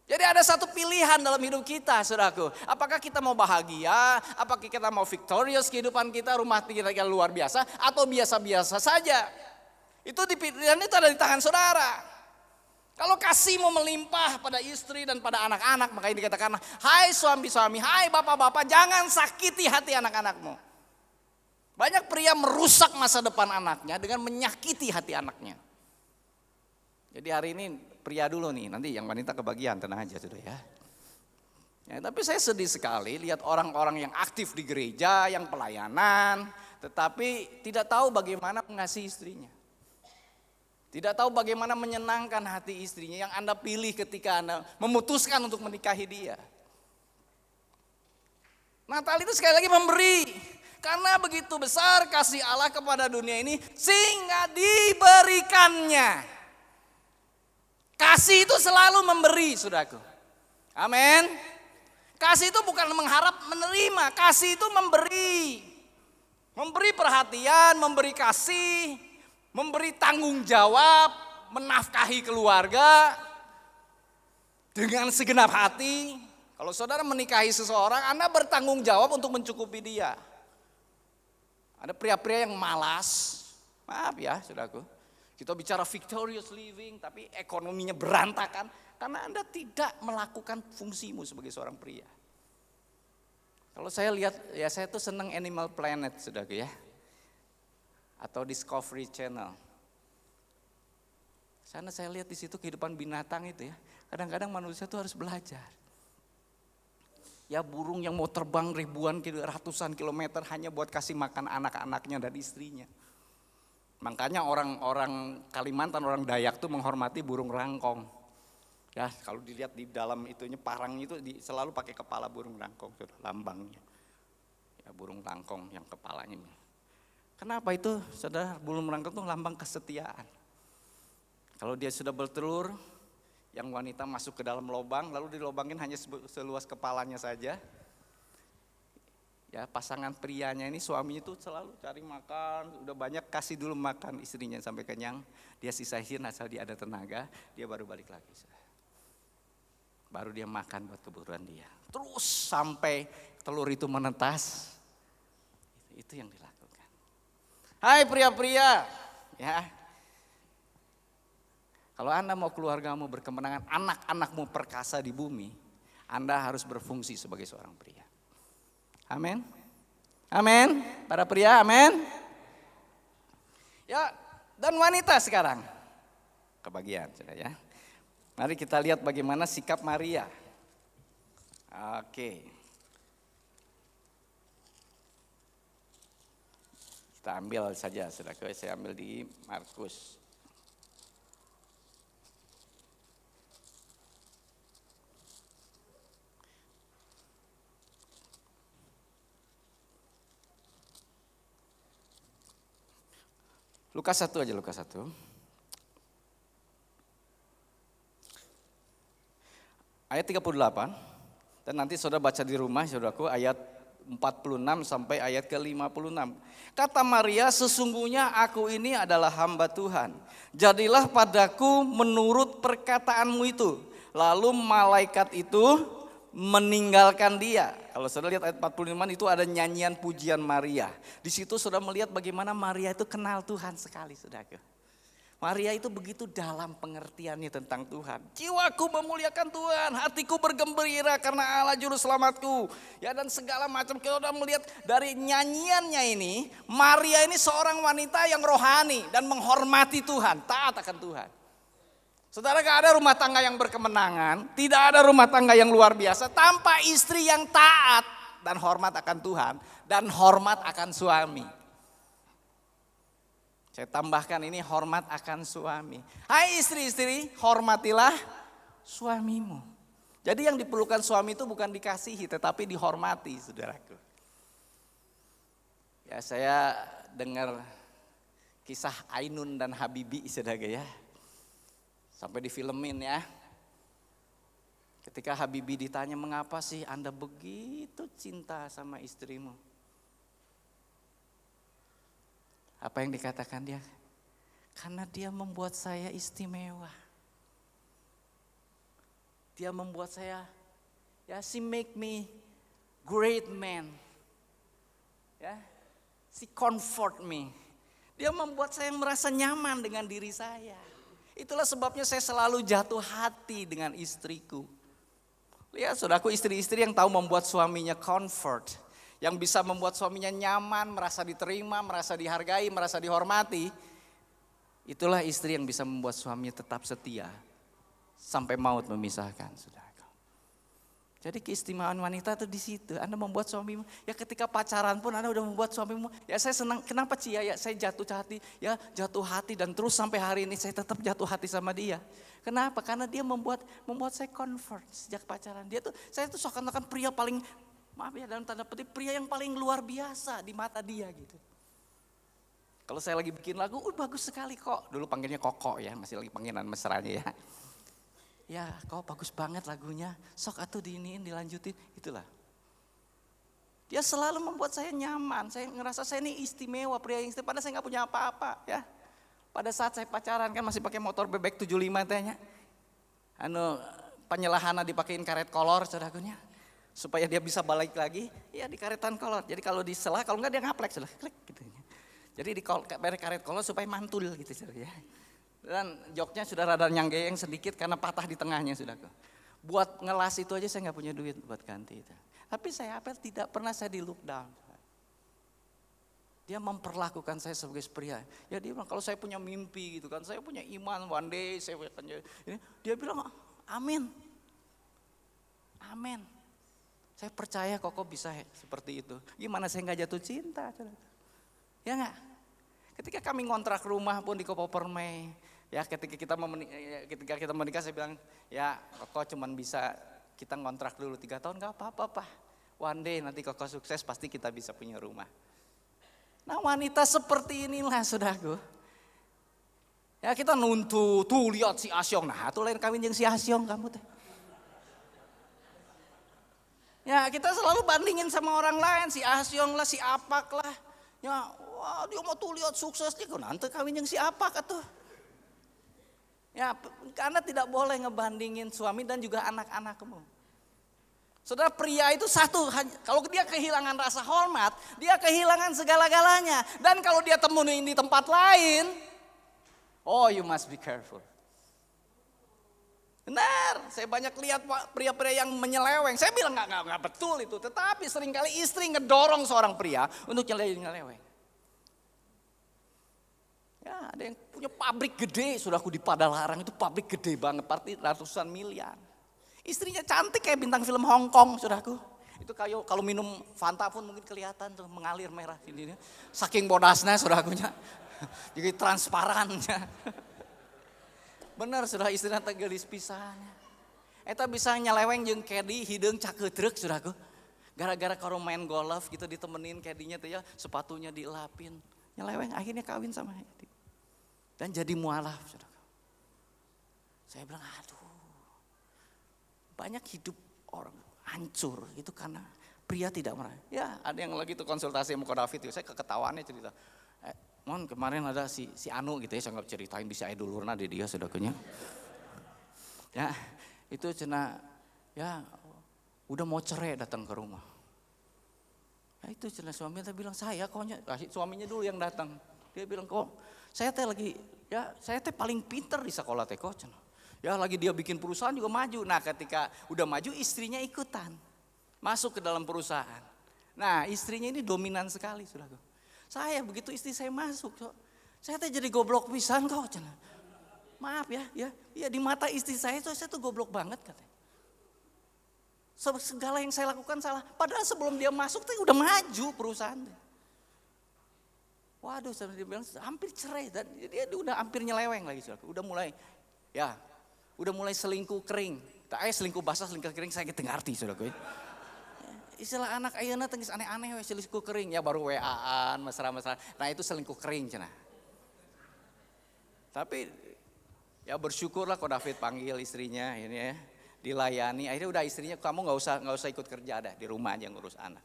Jadi ada satu pilihan dalam hidup kita, saudaraku. Apakah kita mau bahagia, apakah kita mau victorious kehidupan kita, rumah tangga kita luar biasa, atau biasa-biasa saja. Itu pilihan itu ada di tangan saudara. Kalau kasihmu melimpah pada istri dan pada anak-anak, maka ini dikatakan, hai suami-suami, hai bapak-bapak, jangan sakiti hati anak-anakmu. Banyak pria merusak masa depan anaknya dengan menyakiti hati anaknya. Jadi hari ini pria dulu nih, nanti yang wanita kebagian, tenang aja sudah ya. Ya, tapi saya sedih sekali lihat orang-orang yang aktif di gereja, yang pelayanan, tetapi tidak tahu bagaimana mengasihi istrinya. Tidak tahu bagaimana menyenangkan hati istrinya yang Anda pilih ketika Anda memutuskan untuk menikahi dia. Natal itu sekali lagi memberi. Karena begitu besar kasih Allah kepada dunia ini sehingga diberikannya. Kasih itu selalu memberi, saudaraku. Amin. Kasih itu bukan mengharap menerima, kasih itu memberi. Memberi perhatian, memberi kasih, memberi tanggung jawab, menafkahi keluarga dengan segenap hati. Kalau saudara menikahi seseorang, Anda bertanggung jawab untuk mencukupi dia. Ada pria-pria yang malas, maaf ya saudaraku. Kita bicara victorious living tapi ekonominya berantakan karena Anda tidak melakukan fungsimu sebagai seorang pria. Kalau saya lihat, ya saya tuh senang Animal Planet saudaraku ya. Atau Discovery Channel. Sana saya lihat di situ kehidupan binatang itu ya. Kadang-kadang manusia tuh harus belajar. Ya burung yang mau terbang ratusan kilometer hanya buat kasih makan anak-anaknya dan istrinya. Makanya orang Kalimantan, orang Dayak tuh menghormati burung rangkong. Ya kalau dilihat di dalam itunya parang itu selalu pakai kepala burung rangkong, lambangnya. Ya burung rangkong yang kepalanya. Kenapa itu saudara? Burung rangkong itu lambang kesetiaan. Kalau dia sudah bertelur, yang wanita masuk ke dalam lubang, lalu dilobangin hanya seluas kepalanya saja. Ya, pasangan prianya ini suaminya itu selalu cari makan, udah banyak kasih dulu makan istrinya sampai kenyang, dia sisain asal dia ada tenaga, dia baru balik lagi. Baru dia makan buat kebutuhan dia. Terus sampai telur itu menetas, itu yang dilakukan. Hai pria-pria, ya. Kalau Anda mau keluargamu berkemenangan, anak-anakmu perkasa di bumi, Anda harus berfungsi sebagai seorang pria. Amin. Amin. Para pria, amin. Ya, dan wanita sekarang. Kebagian sudah ya. Mari kita lihat bagaimana sikap Maria. Oke. Kita ambil saja, saudara. Saya ambil di Markus. Lukas 1 aja, Lukas 1. Ayat 38, dan nanti saudara baca di rumah, saudaraku, ayat 46 sampai ayat ke-56. Kata Maria, sesungguhnya aku ini adalah hamba Tuhan. Jadilah padaku menurut perkataanmu itu. Lalu malaikat itu meninggalkan dia. Kalau saudara lihat ayat 45 itu ada nyanyian pujian Maria. Di situ saudara melihat bagaimana Maria itu kenal Tuhan sekali, saudaraku. Maria itu begitu dalam pengertiannya tentang Tuhan. Jiwaku memuliakan Tuhan, hatiku bergembira karena Allah juru selamatku. Ya, dan segala macam. Kita sudah melihat dari nyanyiannya ini, Maria ini seorang wanita yang rohani dan menghormati Tuhan, taat akan Tuhan. Saudara, gak ada rumah tangga yang berkemenangan, tidak ada rumah tangga yang luar biasa tanpa istri yang taat dan hormat akan Tuhan dan hormat akan suami. Saya tambahkan ini hormat akan suami. Hai istri-istri, hormatilah suamimu. Jadi yang diperlukan suami itu bukan dikasihi tetapi dihormati, saudaraku. Ya, saya dengar kisah Ainun dan Habibi, saudara ya. Sampai difilmin ya. Ketika Habibi ditanya, mengapa sih Anda begitu cinta sama istrimu? Apa yang dikatakan dia? Karena dia membuat saya istimewa. Dia membuat saya, ya, she make me great man. Ya, she comfort me. Dia membuat saya merasa nyaman dengan diri saya. Itulah sebabnya saya selalu jatuh hati dengan istriku. Lihat saudaraku, istri-istri yang tahu membuat suaminya comfort, yang bisa membuat suaminya nyaman, merasa diterima, merasa dihargai, merasa dihormati. Itulah istri yang bisa membuat suaminya tetap setia sampai maut memisahkan, saudara. Jadi keistimewaan wanita itu di situ. Anda membuat suamimu, ya ketika pacaran pun Anda udah membuat suamimu. Ya saya senang, kenapa Cia? Ya saya jatuh hati dan terus sampai hari ini saya tetap jatuh hati sama dia. Kenapa? Karena dia membuat saya comfort sejak pacaran. Saya tuh seakan-akan pria paling, maaf ya dalam tanda petik, pria yang paling luar biasa di mata dia gitu. Kalau saya lagi bikin lagu, bagus sekali kok. Dulu panggilnya Koko ya, masih lagi panggilan mesranya ya. Ya kok bagus banget lagunya, sok atuh diiniin, dilanjutin, itulah. Dia selalu membuat saya nyaman, saya ngerasa saya ini istimewa, pria yang istimewa, padahal saya gak punya apa-apa ya. Pada saat saya pacaran kan masih pakai motor bebek 75 tanya. Penyelahana dipakein karet kolor saudarakunya. Supaya dia bisa balik lagi, ya di karetan kolor. Jadi kalau diselah, kalau enggak dia ngaplek sudah, klik gitu. Jadi di karet kolor supaya mantul gitu ya. Dan joknya sudah rada nyanggeeng sedikit karena patah di tengahnya sudah. Buat ngelas itu aja saya nggak punya duit buat ganti itu. Tapi saya apel tidak pernah saya di look down. Dia memperlakukan saya sebagai pria. Ya dia bilang kalau saya punya mimpi gitu kan, saya punya iman one day saya akan jadi. Dia bilang amin, amin. Saya percaya Koko bisa seperti itu. Gimana saya nggak jatuh cinta? Ya nggak? Ketika kami ngontrak rumah pun di Kopo Permai, ya ketika kita menikah saya bilang, ya Koko cuman bisa kita ngontrak dulu 3 tahun, gak apa-apa Pak. One day nanti Koko sukses pasti kita bisa punya rumah. Nah wanita seperti inilah saudaraku. Ya kita nuntut, tuh lihat si Asyong, nah tuh lain kawin yang si Asyong kamu teh. Ya kita selalu bandingin sama orang lain, si Asyong lah, si Apak lah. Ya, wah dia mau tuh lihat suksesnya, kok nanti kawin yang si Apak atuh. Ya, karena tidak boleh ngebandingin suami dan juga anak-anakmu. Saudara, pria itu satu, kalau dia kehilangan rasa hormat, dia kehilangan segala-galanya. Dan kalau dia temuin di tempat lain, oh you must be careful. Benar, saya banyak lihat pria-pria yang menyeleweng. Saya bilang nggak betul itu, tetapi seringkali istri ngedorong seorang pria untuk nyeleweng. Ya, ada yang punya pabrik gede, saudaraku di Padalarang itu pabrik gede banget, pasti ratusan miliar. Istrinya cantik kayak bintang film Hong Kong, saudaraku. Itu kayak kalau minum Fanta pun mungkin kelihatan tuh mengalir merah ini. Saking bodasnya saudarakunya, jadi transparannya. Bener sudah istrinya tegelis pisannya. Eta bisa nyeleweng jeung kedi hideung cakeutreuk saudaraku. Gara-gara kalau main golf gitu ditemenin kedinya tuh ya, sepatunya dielapin. Nyeleweng akhirnya kawin sama Edi. Dan jadi mualaf saudaraku. Saya bilang aduh. Banyak hidup orang hancur itu karena pria tidak merasa. Ya ada yang lagi tuh konsultasi sama Ko David, saya keketawaannya cerita. Mon kemarin ada si Anu gitu ya, saya nggak ceritain bisa dulurna di dia saudaranya. Ya itu cina ya udah mau cerai datang ke rumah. Ya itu cina suaminya bilang saya koknya, suaminya dulu yang datang. Dia bilang kok saya teh lagi ya saya teh paling pinter di sekolah teh kok cina. Ya lagi dia bikin perusahaan juga maju. Nah ketika udah maju istrinya ikutan masuk ke dalam perusahaan. Nah istrinya ini dominan sekali saudaraku. Saya begitu istri saya masuk, saya tuh jadi goblok pisan kok. Maaf ya di mata istri saya tuh goblok banget katanya. Segala yang saya lakukan salah, padahal sebelum dia masuk tuh udah maju perusahaan. Waduh, sampai dia bilang hampir cerai dan dia udah hampir nyeleweng lagi, udah mulai selingkuh kering. Tak selingkuh basah, selingkuh kering saya nggak ngerti saudaraku. Istilah anak ayeuna tengis aneh-aneh we selingkuh kering ya baru WA-an mesra-mesra. Nah itu selingkuh kering cenah. Tapi ya bersyukurlah Ko David panggil istrinya ini ya, dilayani. Akhirnya udah istrinya kamu nggak usah ikut kerja dah, di rumah aja ngurus anak.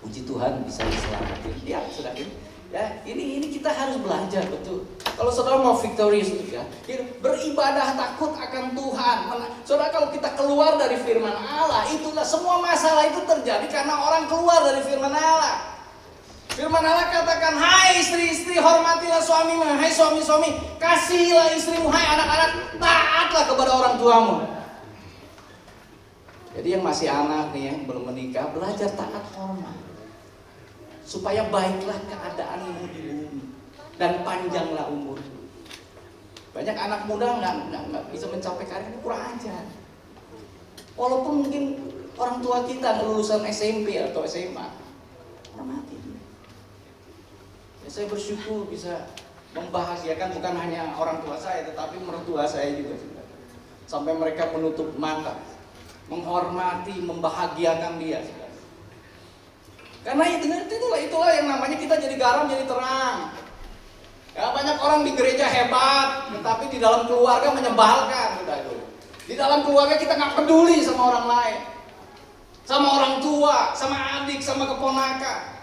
Puji Tuhan bisa diselamatin. Ya sudah ini. Ya ini kita harus belajar betul. Kalau saudara mau victorious ya, beribadah takut akan Tuhan. Saudara kalau kita keluar dari firman Allah, itulah semua masalah itu terjadi karena orang keluar dari firman Allah. Firman Allah katakan, hai istri-istri hormatilah suamimu, hai suami-suami kasihilah istrimu, hai anak-anak taatlah kepada orang tuamu. Jadi yang masih anak nih yang belum menikah belajar taat hormat. Supaya baiklah keadaanmu di bumi dan panjanglah umur. Banyak anak muda nggak bisa mencapai karir ini kurang ajar. Walaupun mungkin orang tua kita lulusan SMP atau SMA, orang mati. Ya, saya bersyukur bisa membahagiakan bukan hanya orang tua saya, tetapi mertua saya juga. Sampai mereka menutup mata, menghormati, membahagiakan dia. Karena itulah yang namanya kita jadi garam, jadi terang. Ya, banyak orang di gereja hebat, tetapi di dalam keluarga menyebalkan. Di dalam keluarga kita nggak peduli sama orang lain, sama orang tua, sama adik, sama keponakan.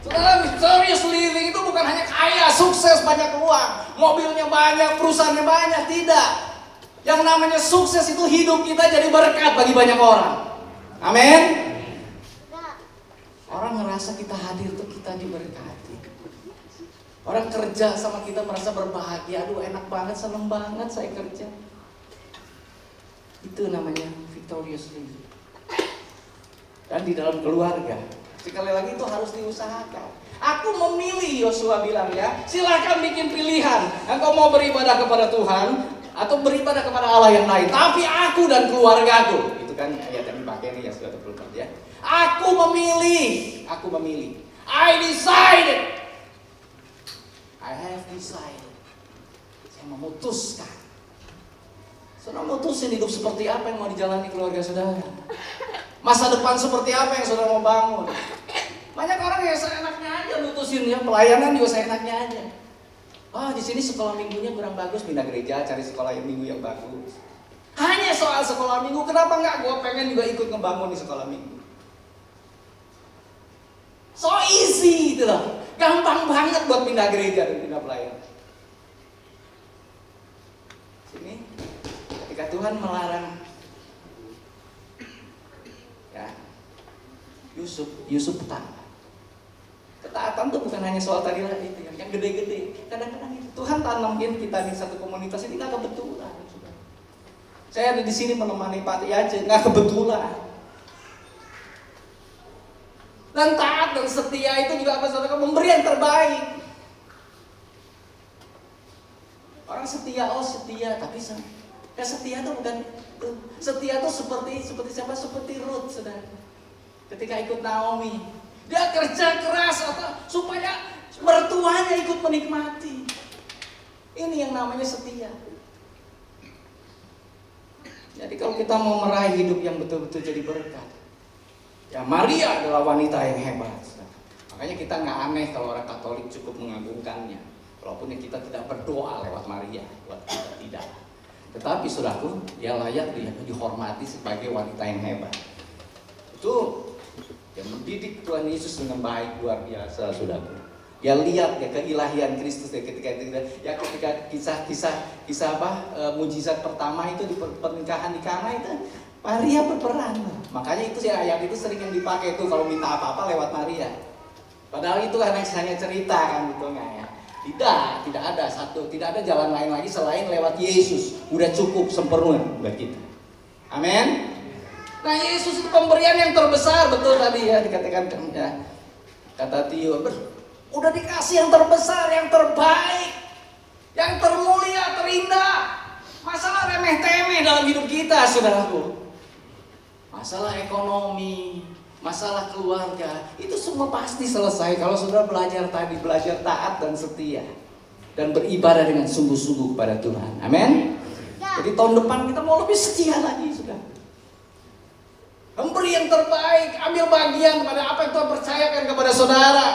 Saudara, victorious living itu bukan hanya kaya, sukses, banyak uang, mobilnya banyak, perusahaannya banyak, tidak. Yang namanya sukses itu hidup kita jadi berkat bagi banyak orang. Amin. Orang ngerasa kita hadir tuh kita diberkati. Orang kerja sama kita merasa berbahagia. Aduh enak banget, seneng banget saya kerja. Itu namanya victorious living. Dan di dalam keluarga, sekali lagi itu harus diusahakan. Aku memilih, Yosua bilang ya, silakan bikin pilihan. Engkau mau beribadah kepada Tuhan atau beribadah kepada Allah yang lain. Tapi aku dan keluargaku, itu kan ayat yang dipakai nih ya sudah terpelukan ya. Aku memilih. I decided. I have decided. Saya memutuskan. Saudara mutusin hidup seperti apa yang mau dijalani keluarga saudara. Masa depan seperti apa yang saudara mau bangun. Banyak orang yang seenaknya aja mutusin ya, pelayanan juga seenaknya aja. Di sini sekolah minggunya kurang bagus, pindah gereja cari sekolah yang minggu yang bagus. Hanya soal sekolah minggu, kenapa enggak gue pengen juga ikut ngebangun di sekolah minggu. So easy itu loh. Gampang banget buat pindah gereja dan pindah pelayan. Sini, ketika Tuhan melarang ya, Yusuf petani. Ketaatan tuh bukan hanya soal tadi lah itu yang gede-gede. Kadang-kadang itu Tuhan tanamin kita di satu komunitas ini nggak kebetulan. Saya ada di sini menemani Pak Yace, nggak kebetulan. Dan taat dan setia itu juga apa saudara, memberi yang terbaik. Orang setia, oh setia, tapi ya setia itu bukan setia itu seperti siapa? Seperti Ruth, saudara. Ketika ikut Naomi, dia kerja keras supaya mertuanya ikut menikmati. Ini yang namanya setia. Jadi kalau kita mau meraih hidup yang betul-betul jadi berkat, ya Maria adalah wanita yang hebat. Makanya kita nggak aneh kalau orang Katolik cukup mengagungkannya. Walaupun kita tidak berdoa lewat Maria, buat kita tidak. Tetapi saudaraku, dia layak dihormati sebagai wanita yang hebat. Itu yang mendidik Tuhan Yesus dengan baik luar biasa, saudaraku. Dia lihat ya keilahian Kristus ya ketika kisah mujizat pertama itu di pernikahan di Kana itu Maria berperan. Makanya itu ayat itu sering yang dipakai itu kalau minta apa-apa lewat Maria. Padahal itu hanya cerita kan betulnya ya. Tidak ada jalan lain lagi selain lewat Yesus. Udah cukup sempurna buat kita. Amin. Nah, Yesus itu pemberian yang terbesar, betul tadi ya dikatakan ya. Kata Tio, udah dikasih yang terbesar, yang terbaik, yang termulia, terindah. Masalah remeh-temeh dalam hidup kita, saudaraku. Masalah ekonomi, masalah keluarga, itu semua pasti selesai kalau saudara belajar taat dan setia dan beribadah dengan sungguh-sungguh kepada Tuhan. Amin. Jadi tahun depan kita mau lebih setia lagi, saudara. Memberi yang terbaik, ambil bagian pada apa yang Tuhan percayakan kepada saudara.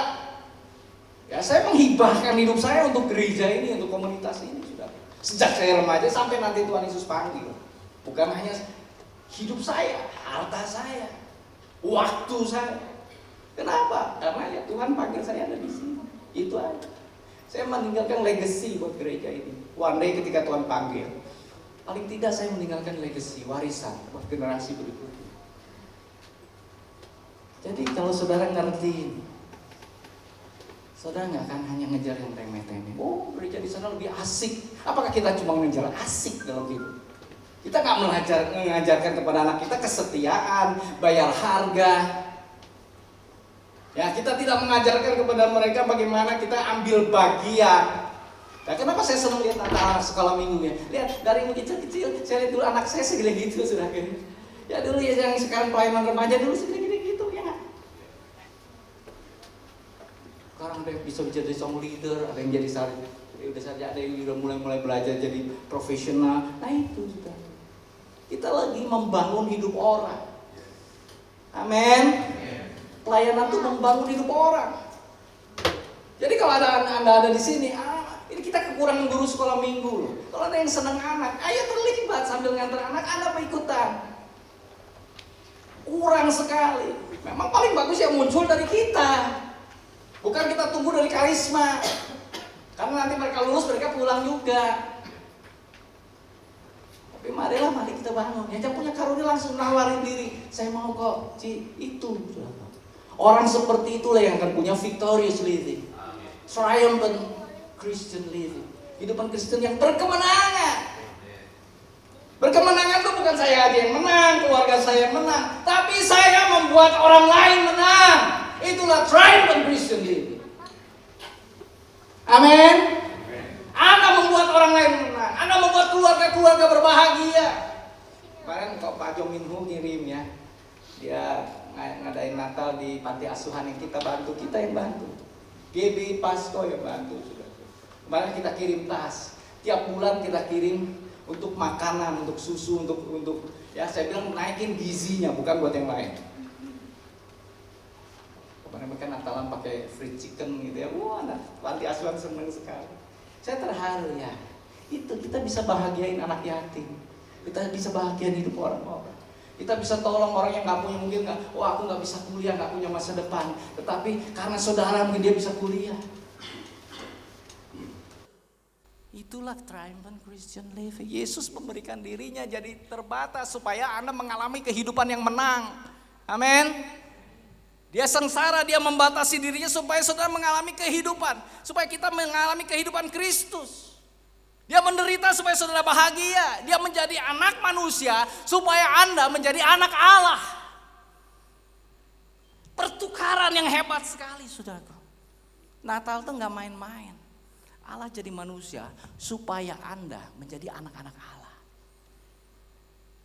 Ya, saya menghibahkan hidup saya untuk gereja ini, untuk komunitas ini, saudara. Sejak saya remaja sampai nanti Tuhan Yesus panggil. Bukan hanya hidup saya, harta saya, waktu saya. Kenapa? Karena ya Tuhan panggil saya ada di sini. Itu aja. Saya meninggalkan legacy buat gereja ini. One day ketika Tuhan panggil, paling tidak saya meninggalkan legacy, warisan buat generasi berikutnya. Jadi kalau saudara ngerti, saudara nggak akan hanya ngejar yang remeh-temeh. Oh, gereja di sana lebih asik. Apakah kita cuma ngejar asik dalam hidup? Kita nggak mengajarkan kepada anak kita kesetiaan, bayar harga. Ya, kita tidak mengajarkan kepada mereka bagaimana kita ambil bagian. Nah, kenapa saya senang lihat anak sekolah minggunya? Lihat dari kecil-kecil, saya lihat dulu anak saya segede gitu, saudara. Ya dulu ya yang sekarang pelayanan remaja dulu segede-gede gitu, ya nggak? Sekarang bisa jadi song leader, ada yang jadi udah saja ada yang udah mulai belajar jadi profesional. Nah itu sudah. Kita lagi membangun hidup orang. Amin. Pelayanan itu membangun hidup orang. Jadi kalau Anda ada di sini, ini kita kekurangan guru sekolah minggu loh. Kalau ada yang senang anak, ayo terlibat sambil ngantar anak, Anda apa ikutan? Kurang sekali. Memang paling bagus yang muncul dari kita. Bukan kita tunggu dari karisma. Karena nanti mereka lulus, mereka pulang juga. Tapi mari kita bangun. Yang punya karunia langsung nawarin diri. Saya mau kok, itu. Orang seperti itulah yang akan punya victorious living. Triumphant Christian living. Hidupan Kristen yang berkemenangan. Berkemenangan itu bukan saya aja yang menang, keluarga saya yang menang. Tapi saya membuat orang lain menang. Itulah triumphant Christian living. Amin. Anda membuat orang lain menang. Anda membuat keluarga-keluarga berbahagia. Kemarin kok Pak Jo Minho ngirim ya. Dia ngadain Natal di panti asuhan yang kita bantu, kita yang bantu. GB Pasco yang bantu. Kemarin kita kirim tas. Tiap bulan kita kirim untuk makanan, untuk susu, untuk ya saya bilang naikin gizinya, bukan buat yang lain. Kemarin mereka Natalan pakai fried chicken gitu ya. Wah, panti asuhan senang sekali. Saya terharu ya. Itu kita bisa bahagiain anak yatim. Kita bisa bahagia hidup orang-orang. Kita bisa tolong orang yang nggak punya, mungkin nggak, aku nggak bisa kuliah, nggak punya masa depan. Tetapi karena saudara mungkin dia bisa kuliah. Itulah triumphant Christian living. Yesus memberikan dirinya jadi terbatas supaya Anda mengalami kehidupan yang menang. Amin. Dia sengsara, dia membatasi dirinya supaya saudara mengalami kehidupan, supaya kita mengalami kehidupan Kristus. Dia menderita supaya saudara bahagia. Dia menjadi anak manusia supaya Anda menjadi anak Allah. Pertukaran yang hebat sekali, saudaraku. Natal itu nggak main-main. Allah jadi manusia supaya Anda menjadi anak-anak Allah.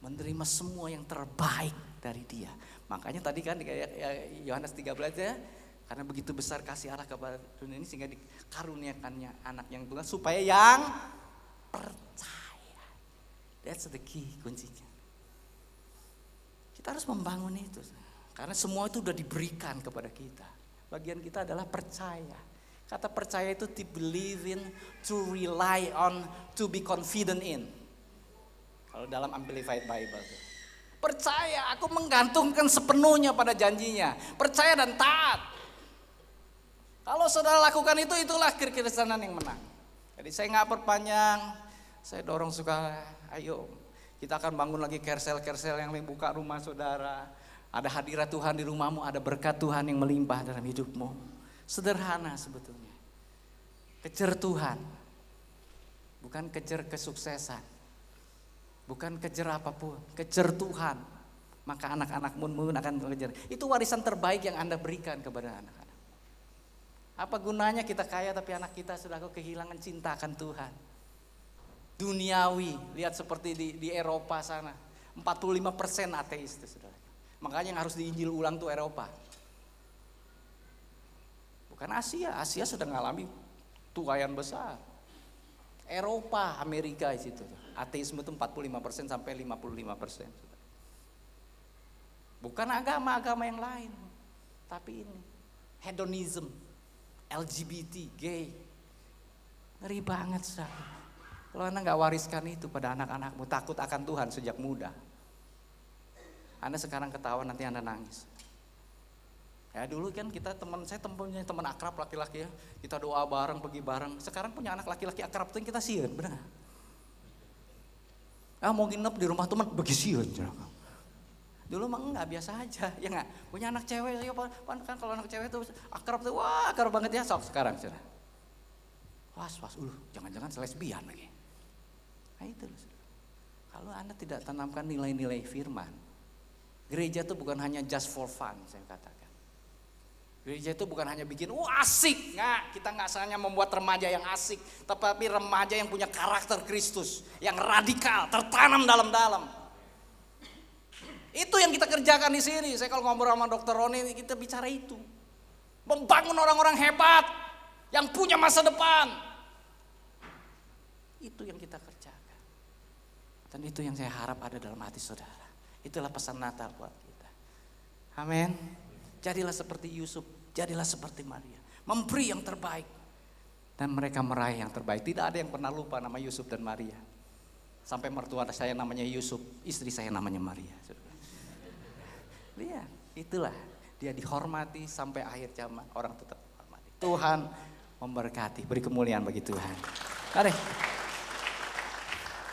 Menerima semua yang terbaik dari Dia. Makanya tadi kan Yohanes 13 ya, karena begitu besar kasih Allah kepada dunia ini sehingga dikaruniakannya anak yang tunggal supaya yang percaya. That's the key, kuncinya. Kita harus membangun itu. Karena semua itu sudah diberikan kepada kita. Bagian kita adalah percaya. Kata percaya itu to believe in, to rely on, to be confident in. Kalau dalam Amplified Bible. Percaya, aku menggantungkan sepenuhnya pada janjinya. Percaya dan taat. Kalau saudara lakukan itu, itulah kekristenan yang menang. Jadi saya nggak perpanjang, saya dorong suka, ayo kita akan bangun lagi kersel-kersel yang membuka rumah saudara. Ada hadirat Tuhan di rumahmu, ada berkat Tuhan yang melimpah dalam hidupmu. Sederhana sebetulnya. Kejar Tuhan, bukan kejar kesuksesan, bukan kejar apapun, kejar Tuhan. Maka anak-anakmu akan mengejar. Itu warisan terbaik yang Anda berikan kepada anak-anak. Apa gunanya kita kaya tapi anak kita sudah kehilangan cinta akan Tuhan. Duniawi, lihat seperti di Eropa sana, 45% ateis itu saudara. Makanya yang harus diinjil ulang tuh Eropa. Bukan Asia, Asia sudah mengalami tuayan besar. Eropa, Amerika di situ. Ateisme itu 45% sampai 55%. Bukan agama-agama yang lain, tapi ini hedonism. LGBT, gay, ngeri banget saudara. Kalau Anda gak wariskan itu pada anak-anakmu, takut akan Tuhan sejak muda. Anda sekarang ketawa, nanti Anda nangis. Ya dulu kan kita saya punya teman akrab laki-laki ya, kita doa bareng, pergi bareng. Sekarang punya anak laki-laki akrab itu yang kita sieun, benar. Mau nginep di rumah teman, bagi sieun. Dulu mah enggak, biasa aja, ya enggak? Punya anak cewek, ya kan kalau anak cewek itu akrab tuh, wah akrab banget ya, sok sekarang. Was, jangan-jangan lesbian lagi. Nah itu loh. Kalau Anda tidak tanamkan nilai-nilai firman, gereja itu bukan hanya just for fun, saya katakan. Gereja itu bukan hanya bikin, asik, enggak, kita enggak hanya membuat remaja yang asik, tetapi remaja yang punya karakter Kristus, yang radikal, tertanam dalam-dalam. Itu yang kita kerjakan di sini. Saya kalau ngobrol sama Dr. Roni, kita bicara itu. Membangun orang-orang hebat yang punya masa depan. Itu yang kita kerjakan. Dan itu yang saya harap ada dalam hati saudara. Itulah pesan Natal buat kita. Amin. Jadilah seperti Yusuf, jadilah seperti Maria. Memberi yang terbaik. Dan mereka meraih yang terbaik. Tidak ada yang pernah lupa nama Yusuf dan Maria. Sampai mertua saya namanya Yusuf, istri saya namanya Maria. Iya, itulah dia dihormati sampai akhir zaman, orang tetap hormati. Tuhan memberkati, beri kemuliaan bagi Tuhan. Mari.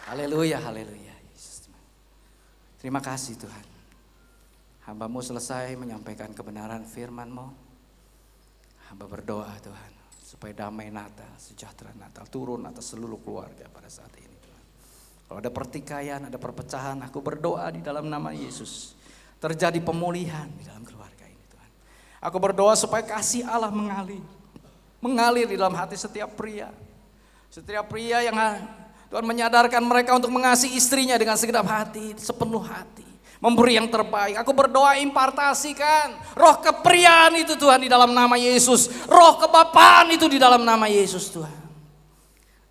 Haleluya, haleluya. Terima kasih Tuhan. Hamba-Mu selesai menyampaikan kebenaran firman-Mu. Hamba berdoa Tuhan, supaya damai Natal, sejahtera Natal turun atas seluruh keluarga pada saat ini Tuhan. Kalau ada pertikaian, ada perpecahan, aku berdoa di dalam nama Yesus. Terjadi pemulihan di dalam keluarga ini Tuhan. Aku berdoa supaya kasih Allah mengalir di dalam hati setiap pria. Setiap pria yang Tuhan menyadarkan mereka untuk mengasihi istrinya dengan segenap hati, sepenuh hati. Memberi yang terbaik. Aku berdoa impartasikan roh kepriaan itu Tuhan di dalam nama Yesus. Roh kebapaan itu di dalam nama Yesus Tuhan.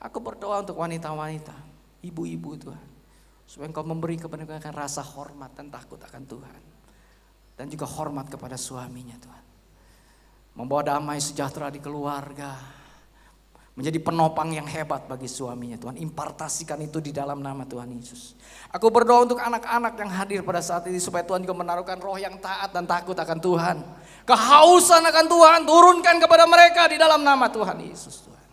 Aku berdoa untuk wanita-wanita, ibu-ibu Tuhan. Supaya Engkau memberi kepada mereka rasa hormat dan takut akan Tuhan. Dan juga hormat kepada suaminya Tuhan. Membawa damai sejahtera di keluarga. menjadi penopang yang hebat bagi suaminya. Tuhan, impartasikan itu di dalam nama Tuhan Yesus. Aku berdoa untuk anak-anak yang hadir pada saat ini supaya Tuhan juga menaruhkan roh yang taat dan takut akan Tuhan. Kehausan akan Tuhan turunkan kepada mereka di dalam nama Tuhan Yesus. Tuhan,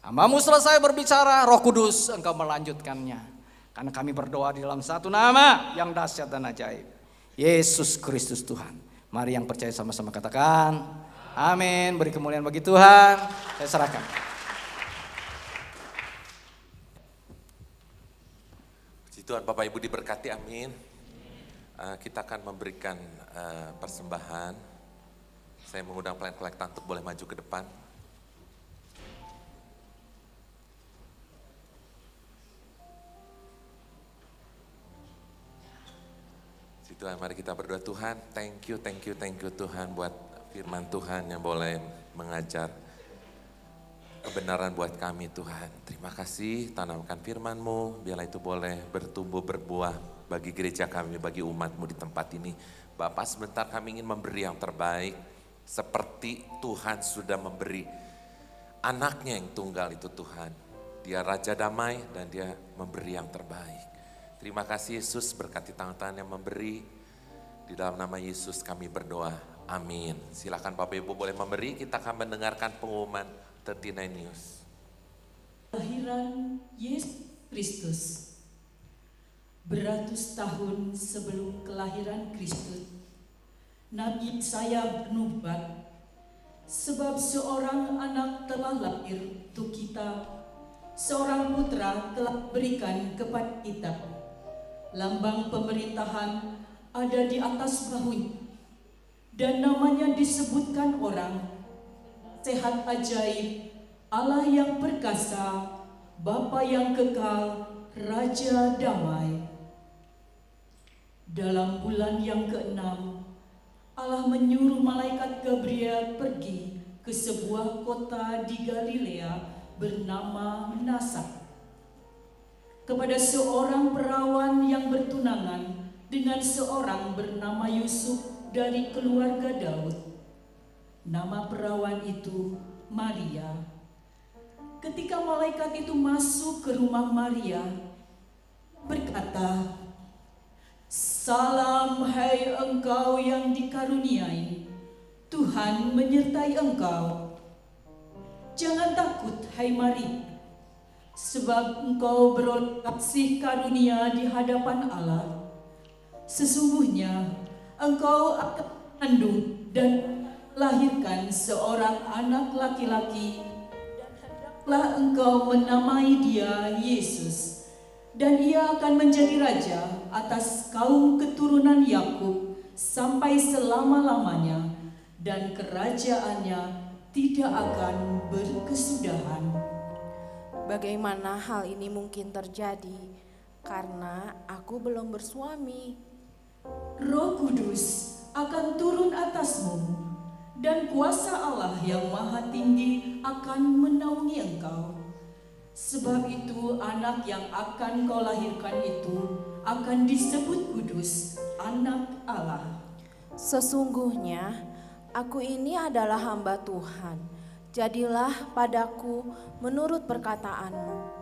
Hamba-Mu selesai berbicara, Roh Kudus Engkau melanjutkannya. Karena kami berdoa di dalam satu nama yang dahsyat dan ajaib, Yesus Kristus Tuhan. Mari yang percaya sama-sama katakan amin. Beri kemuliaan bagi Tuhan. Saya serahkan. Puji Tuhan, Bapak Ibu diberkati, amin. Kita akan memberikan persembahan. Saya mengundang pelayan kolektan untuk boleh maju ke depan. Puji Tuhan, mari kita berdoa. Tuhan, thank you Tuhan buat firman Tuhan yang boleh mengajar kebenaran buat kami Tuhan. Terima kasih, tanamkan firman-Mu, biarlah itu boleh bertumbuh berbuah bagi gereja kami, bagi umat-Mu di tempat ini. Bapak, sebentar kami ingin memberi yang terbaik, seperti Tuhan sudah memberi anaknya yang tunggal itu Tuhan. Dia Raja Damai dan dia memberi yang terbaik. Terima kasih Yesus, berkati tangan-tangan yang memberi. Di dalam nama Yesus kami berdoa, amin. Silakan Bapak Ibu boleh memberi, kita akan mendengarkan pengumuman 39 News. Kelahiran Yesus Kristus. Beratus tahun sebelum kelahiran Kristus, Nabi Yesaya bernubuat, sebab seorang anak telah lahir untuk kita, seorang putra telah berikan kepada kita. Lambang pemerintahan ada di atas bahunya, dan namanya disebutkan orang, Sehat Ajaib, Allah yang perkasa, Bapa yang kekal, Raja Damai. Dalam bulan yang ke-6, Allah menyuruh malaikat Gabriel pergi ke sebuah kota di Galilea bernama Nazaret, kepada seorang perawan yang bertunangan dengan seorang bernama Yusuf dari keluarga Daud. Nama perawan itu Maria. Ketika malaikat itu masuk ke rumah Maria, berkata, "Salam hai engkau yang dikaruniai, Tuhan menyertai engkau. Jangan takut hai Maria, sebab engkau beroleh kasih karunia di hadapan Allah. Sesungguhnya engkau akan mengandung dan melahirkan seorang anak laki-laki, dan hendaklah engkau menamai dia Yesus, dan ia akan menjadi raja atas kaum keturunan Yakub sampai selama-lamanya, dan kerajaannya tidak akan berkesudahan." Bagaimana hal ini mungkin terjadi? Karena aku belum bersuami. Roh Kudus akan turun atasmu, dan kuasa Allah yang Maha Tinggi akan menaungi engkau. Sebab itu anak yang akan kau lahirkan itu akan disebut kudus, anak Allah. Sesungguhnya aku ini adalah hamba Tuhan. Jadilah padaku menurut perkataanmu.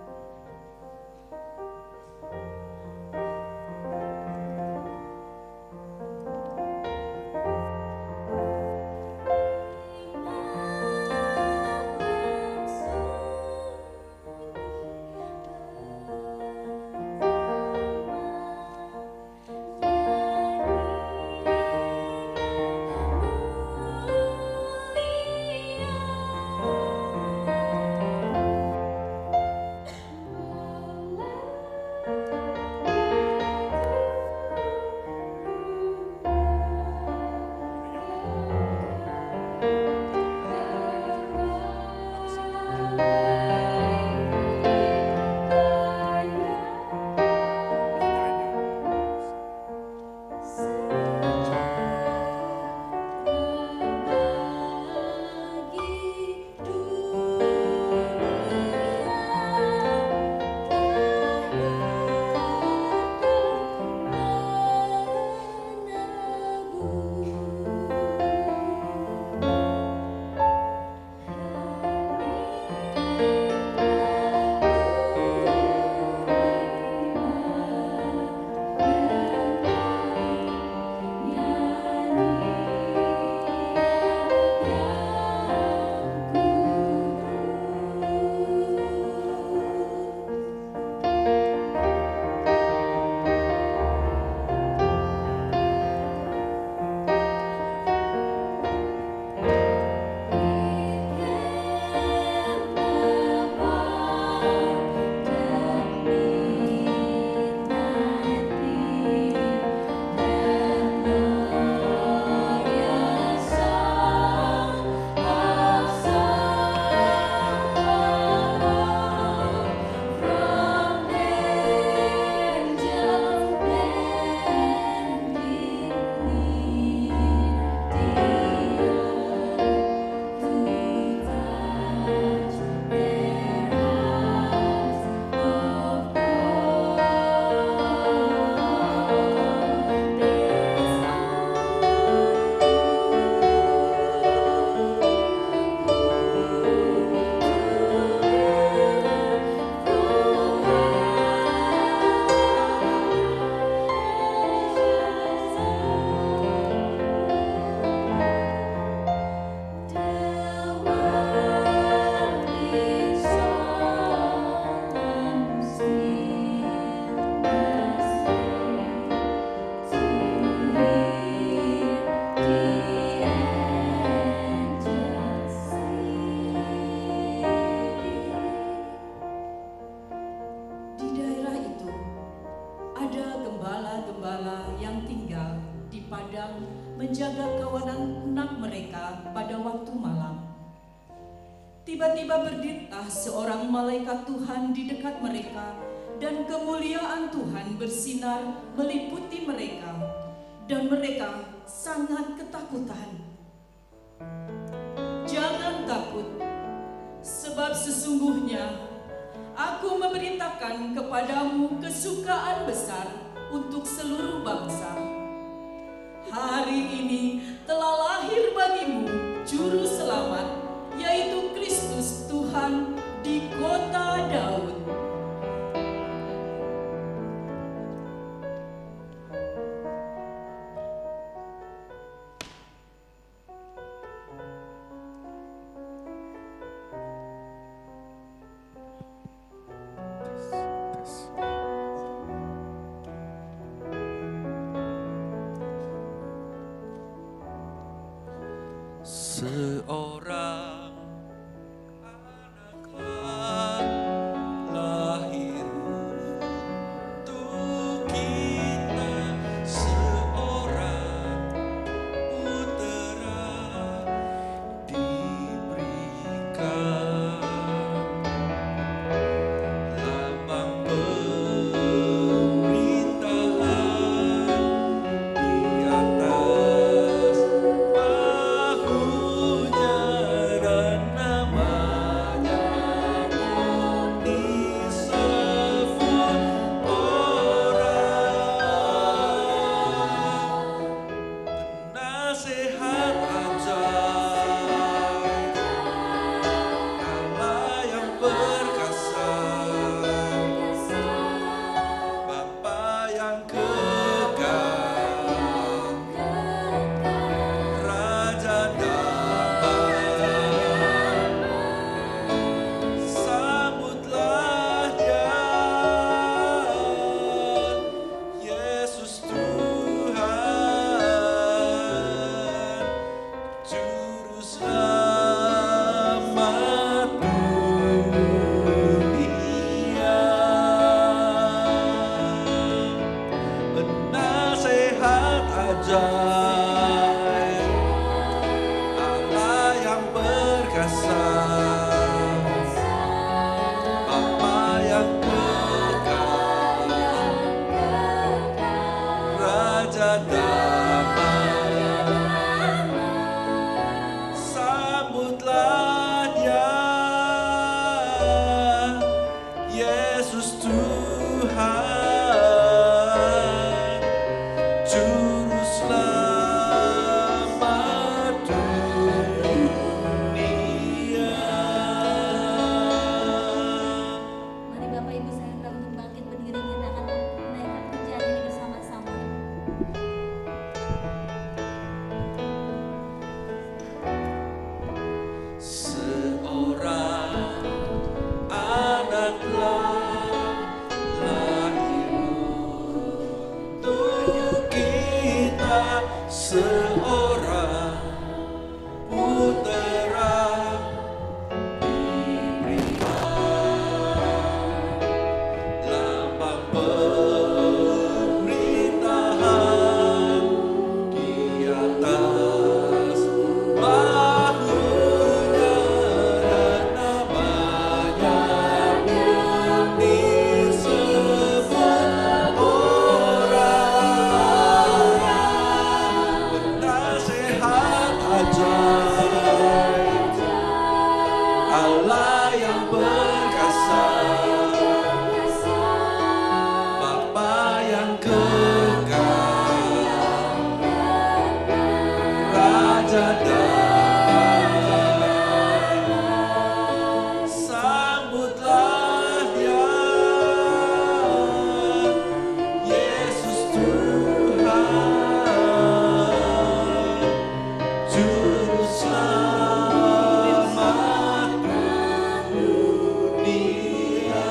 sedang menjaga kawanan ternak mereka pada waktu malam. Tiba-tiba berdirilah seorang malaikat Tuhan di dekat mereka, dan kemuliaan Tuhan bersinar meliputi mereka, dan mereka sangat ketakutan. Jangan takut, sebab sesungguhnya Aku memberitakan kepadamu kesukaan besar untuk seluruh bangsa. Hari ini telah lahir bagimu Juru Selamat, yaitu Kristus Tuhan di kota Daud. Seorang anaklah lahir untuk kita, seorang putera diberikan, lambang pemerintahan di atas bahunya, dan namanya disebut orang penasehat ajaib, Allah yang perkasa, Bapa yang kekal, Raja damai. Sambutlah Dia, Yesus Tuhan, Juru Selamat dunia. Penasehat ajaib, Allah yang perkasa, Bapa yang kekal, Raja damai. Sambutlah Dia, Yesus Tuhan, Juru Selamat dunia. Mari Bapak Ibu saya undang untuk bangkit berdiri, kita akan menaikkan pujian ini bersama-sama. Seorang anaklah lahir untuk kita, seorang putera diberikan, lambang pemerintahan di atas bahunya, dan namanya disebut orang penasehat ajaib, Allah yang perkasa, Bapa yang kekal, Raja damai. Sambutlah Dia, Yesus Tuhan, Juru Selamat dunia.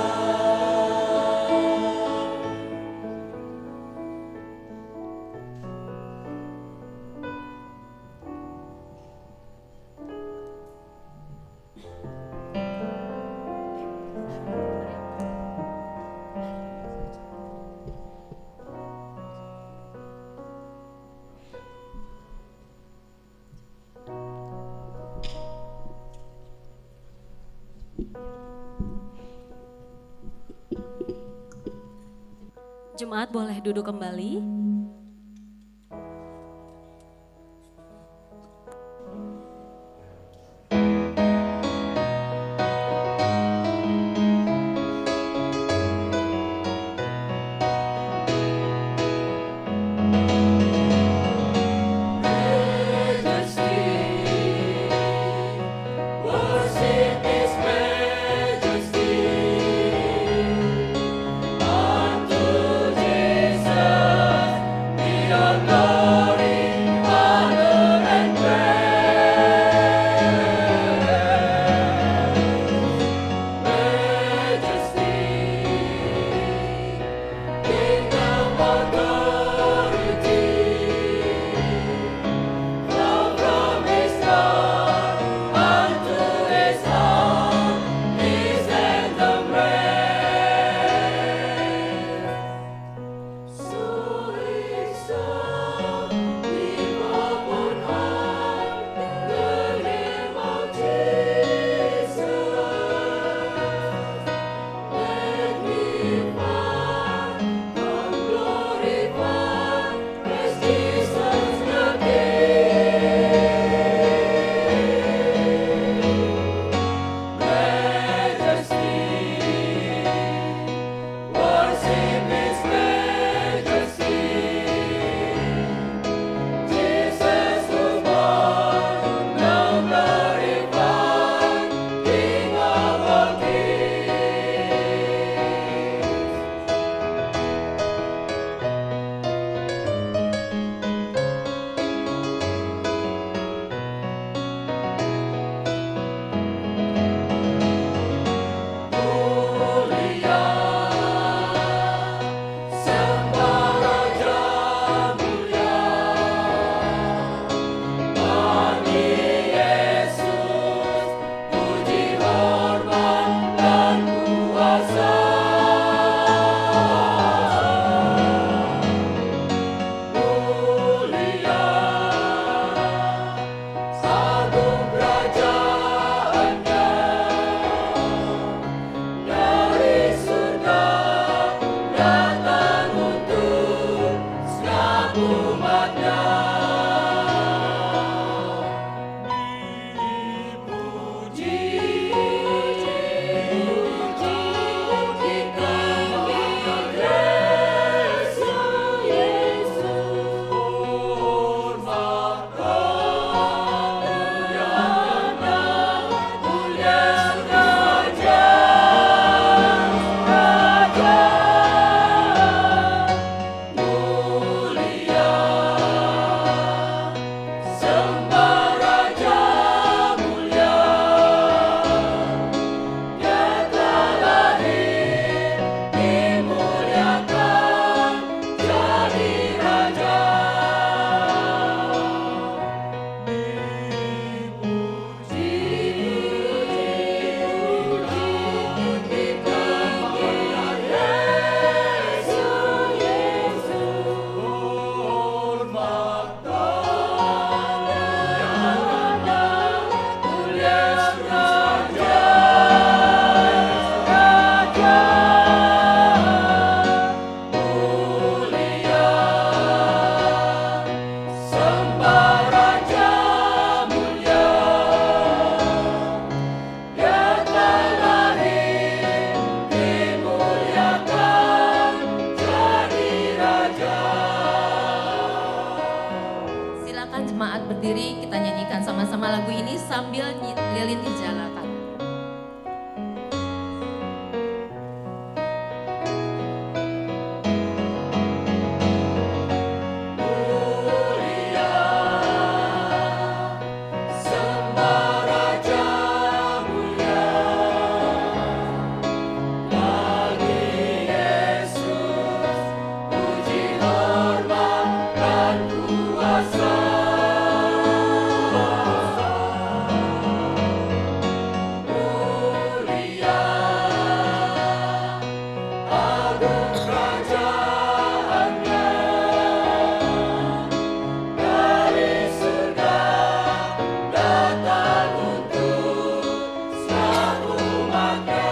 Jemaat boleh duduk kembali. Worship His majesty. Unto Jesus be all glory, honor, and praise. Majesty, kingdom, authority, flow from His throne unto His heart, His anthem raised. So His song lift up on high, the name of Jesus. Magnify, come glorify, praise Jesus the King. Majesty, worship His majesty. Jesus was born, now glorified, King of all kings. Mulia, sembah Raja mulia, bagi Yesus puji hormat dan kuasa. Mulia, agung kerajaannya, dari surga datang untuk setiap umatnya. Dipuji, kita Yesus, hormat kemuliaan-Nya, mulia Raja. Mulia, sembah Raja mulia, Dia telah lahir, dimuliakan, jadi Raja. Sembah Raja mulia, Dia telah lahir, dimuliakan, jadi Raja. Silakan jemaat berdiri, kita nyanyikan sama-sama lagu ini sambil lilin dijalankan. Mulia, sembah Raja mulia, bagi Yesus puji hormat dan kuasa. Mulia, agung kerajaannya, dari surga datang untuk setiap umatnya.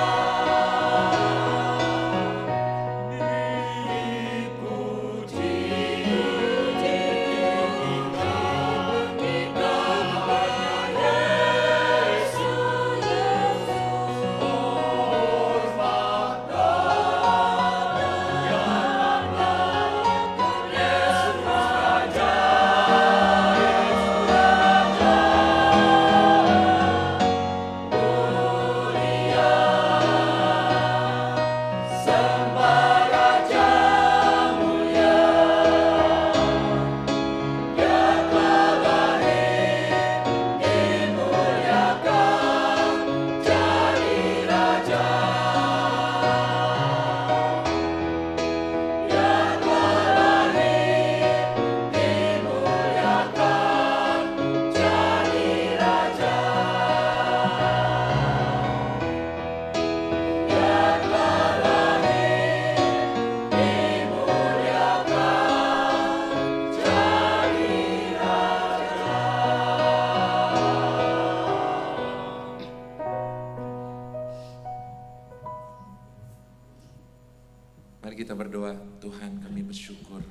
bersyukur.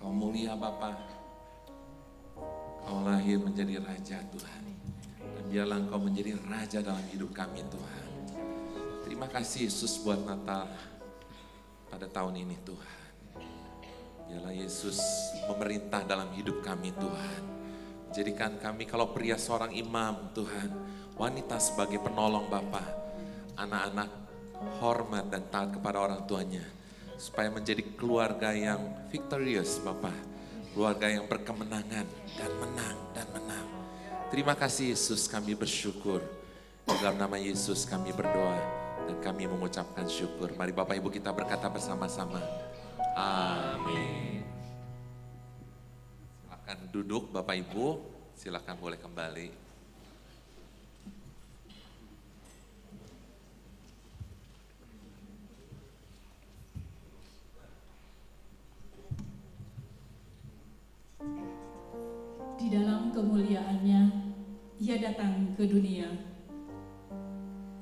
Kau mulia Bapa, Kau lahir menjadi Raja Tuhan. Dan biarlah Engkau menjadi Raja dalam hidup kami Tuhan. Terima kasih Yesus buat Natal pada tahun ini Tuhan. Biarlah Yesus memerintah dalam hidup kami Tuhan. Jadikan kami kalau pria seorang imam Tuhan, wanita sebagai penolong Bapa, anak-anak hormat dan taat kepada orang tuanya. Supaya menjadi keluarga yang victorious Bapa, keluarga yang berkemenangan dan menang dan menang. Terima kasih Yesus, kami bersyukur. Dalam nama Yesus kami berdoa dan kami mengucapkan syukur. Mari Bapak Ibu kita berkata bersama-sama. Amin. Silakan duduk Bapak Ibu, silakan boleh kembali. Di dalam kemuliaannya, Ia datang ke dunia.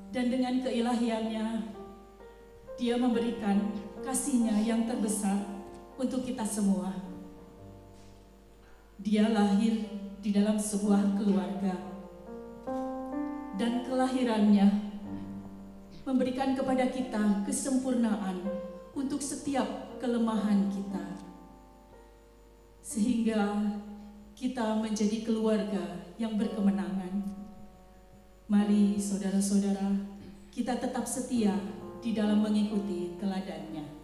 Dan dengan keilahiannya, Dia memberikan kasih-Nya yang terbesar untuk kita semua. Dia lahir di dalam sebuah keluarga. Dan kelahirannya memberikan kepada kita kesempurnaan untuk setiap kelemahan kita. Sehingga kita menjadi keluarga yang berkemenangan. Mari saudara-saudara, kita tetap setia di dalam mengikuti teladannya.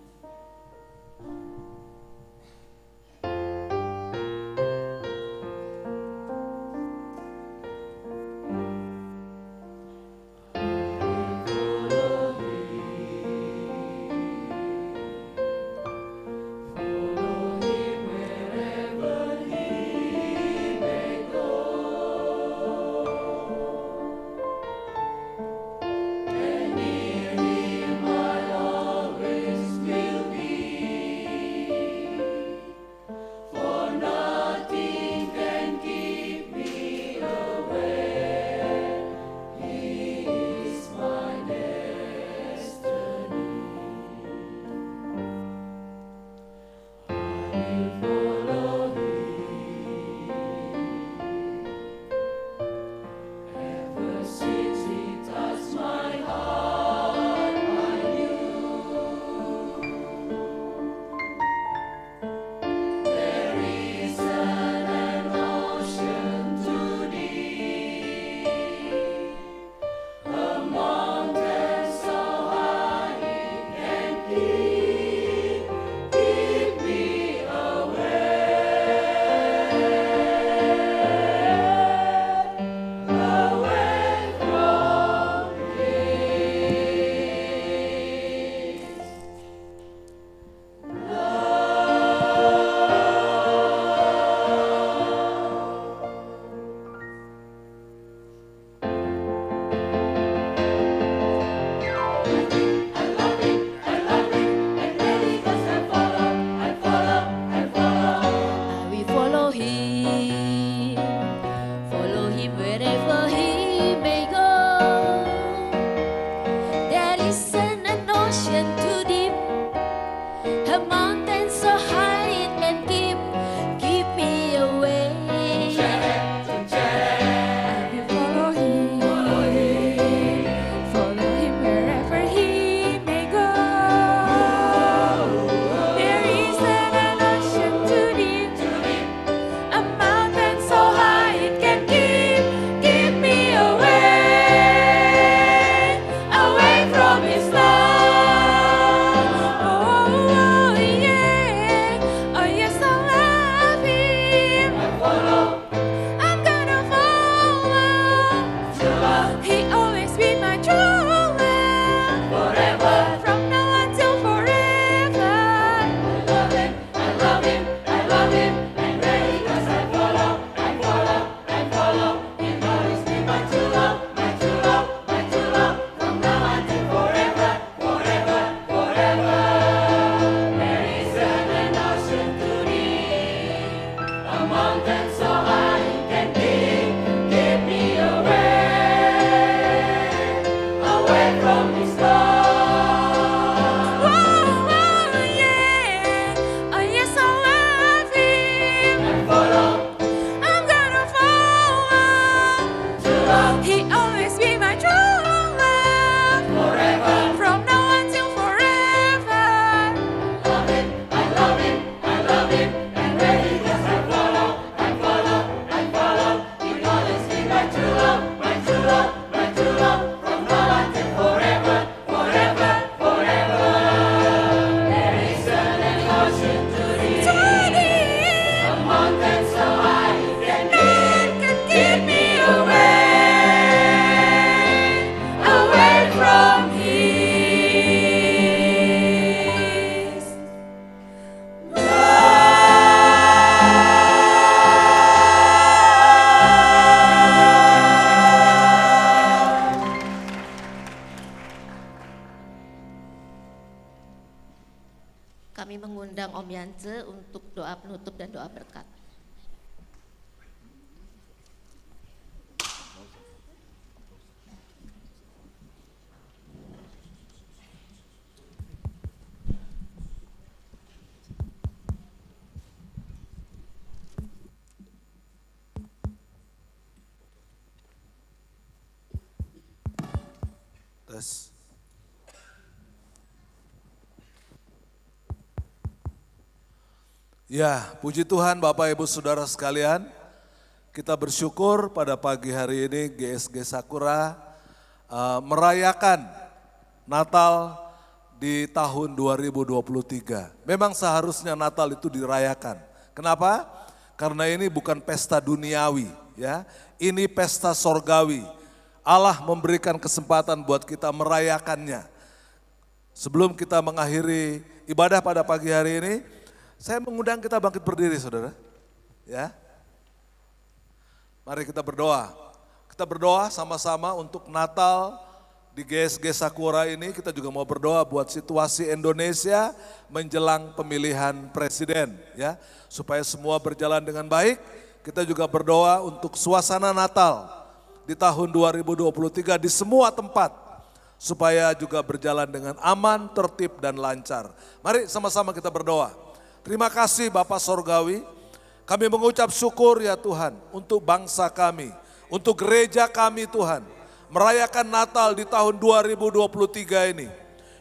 Om Yance untuk doa penutup dan doa berkat. Tes. Ya, puji Tuhan Bapak Ibu Saudara sekalian. Kita bersyukur pada pagi hari ini GSG Sakura merayakan Natal di tahun 2023. Memang seharusnya Natal itu dirayakan. Kenapa? Karena ini bukan pesta duniawi, ya. Ini pesta sorgawi. Allah memberikan kesempatan buat kita merayakannya. Sebelum kita mengakhiri ibadah pada pagi hari ini, saya mengundang kita bangkit berdiri, saudara. Ya, mari kita berdoa. Kita berdoa sama-sama untuk Natal di GSG Sakura ini. Kita juga mau berdoa buat situasi Indonesia menjelang pemilihan presiden, ya, supaya semua berjalan dengan baik. Kita juga berdoa untuk suasana Natal di tahun 2023 di semua tempat, supaya juga berjalan dengan aman, tertib, dan lancar. Mari sama-sama kita berdoa. Terima kasih Bapak Sorgawi, kami mengucap syukur ya Tuhan untuk bangsa kami, untuk gereja kami Tuhan, merayakan Natal di tahun 2023 ini.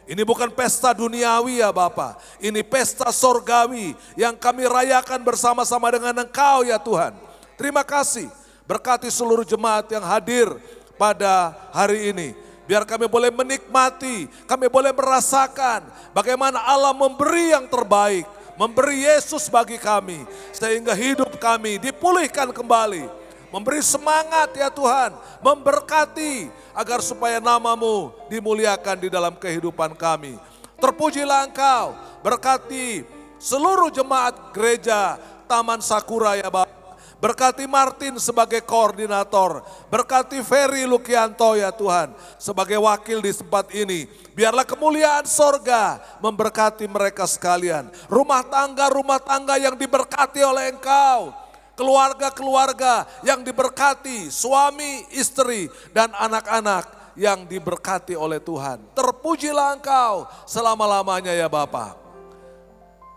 Ini bukan pesta duniawi ya Bapak, ini pesta sorgawi yang kami rayakan bersama-sama dengan Engkau ya Tuhan. Terima kasih, berkati seluruh jemaat yang hadir pada hari ini. Biar kami boleh menikmati, kami boleh merasakan bagaimana Allah memberi yang terbaik, memberi Yesus bagi kami, sehingga hidup kami dipulihkan kembali. Memberi semangat ya Tuhan, memberkati agar supaya nama-Mu dimuliakan di dalam kehidupan kami. Terpujilah Engkau, berkati seluruh jemaat gereja Taman Sakura ya Bapak. Berkati Martin sebagai koordinator, berkati Ferry Lukianto ya Tuhan sebagai wakil di tempat ini. Biarlah kemuliaan sorga memberkati mereka sekalian. Rumah tangga yang diberkati oleh Engkau. Keluarga-keluarga yang diberkati, suami, istri, dan anak-anak yang diberkati oleh Tuhan. Terpujilah Engkau selama-lamanya ya Bapa.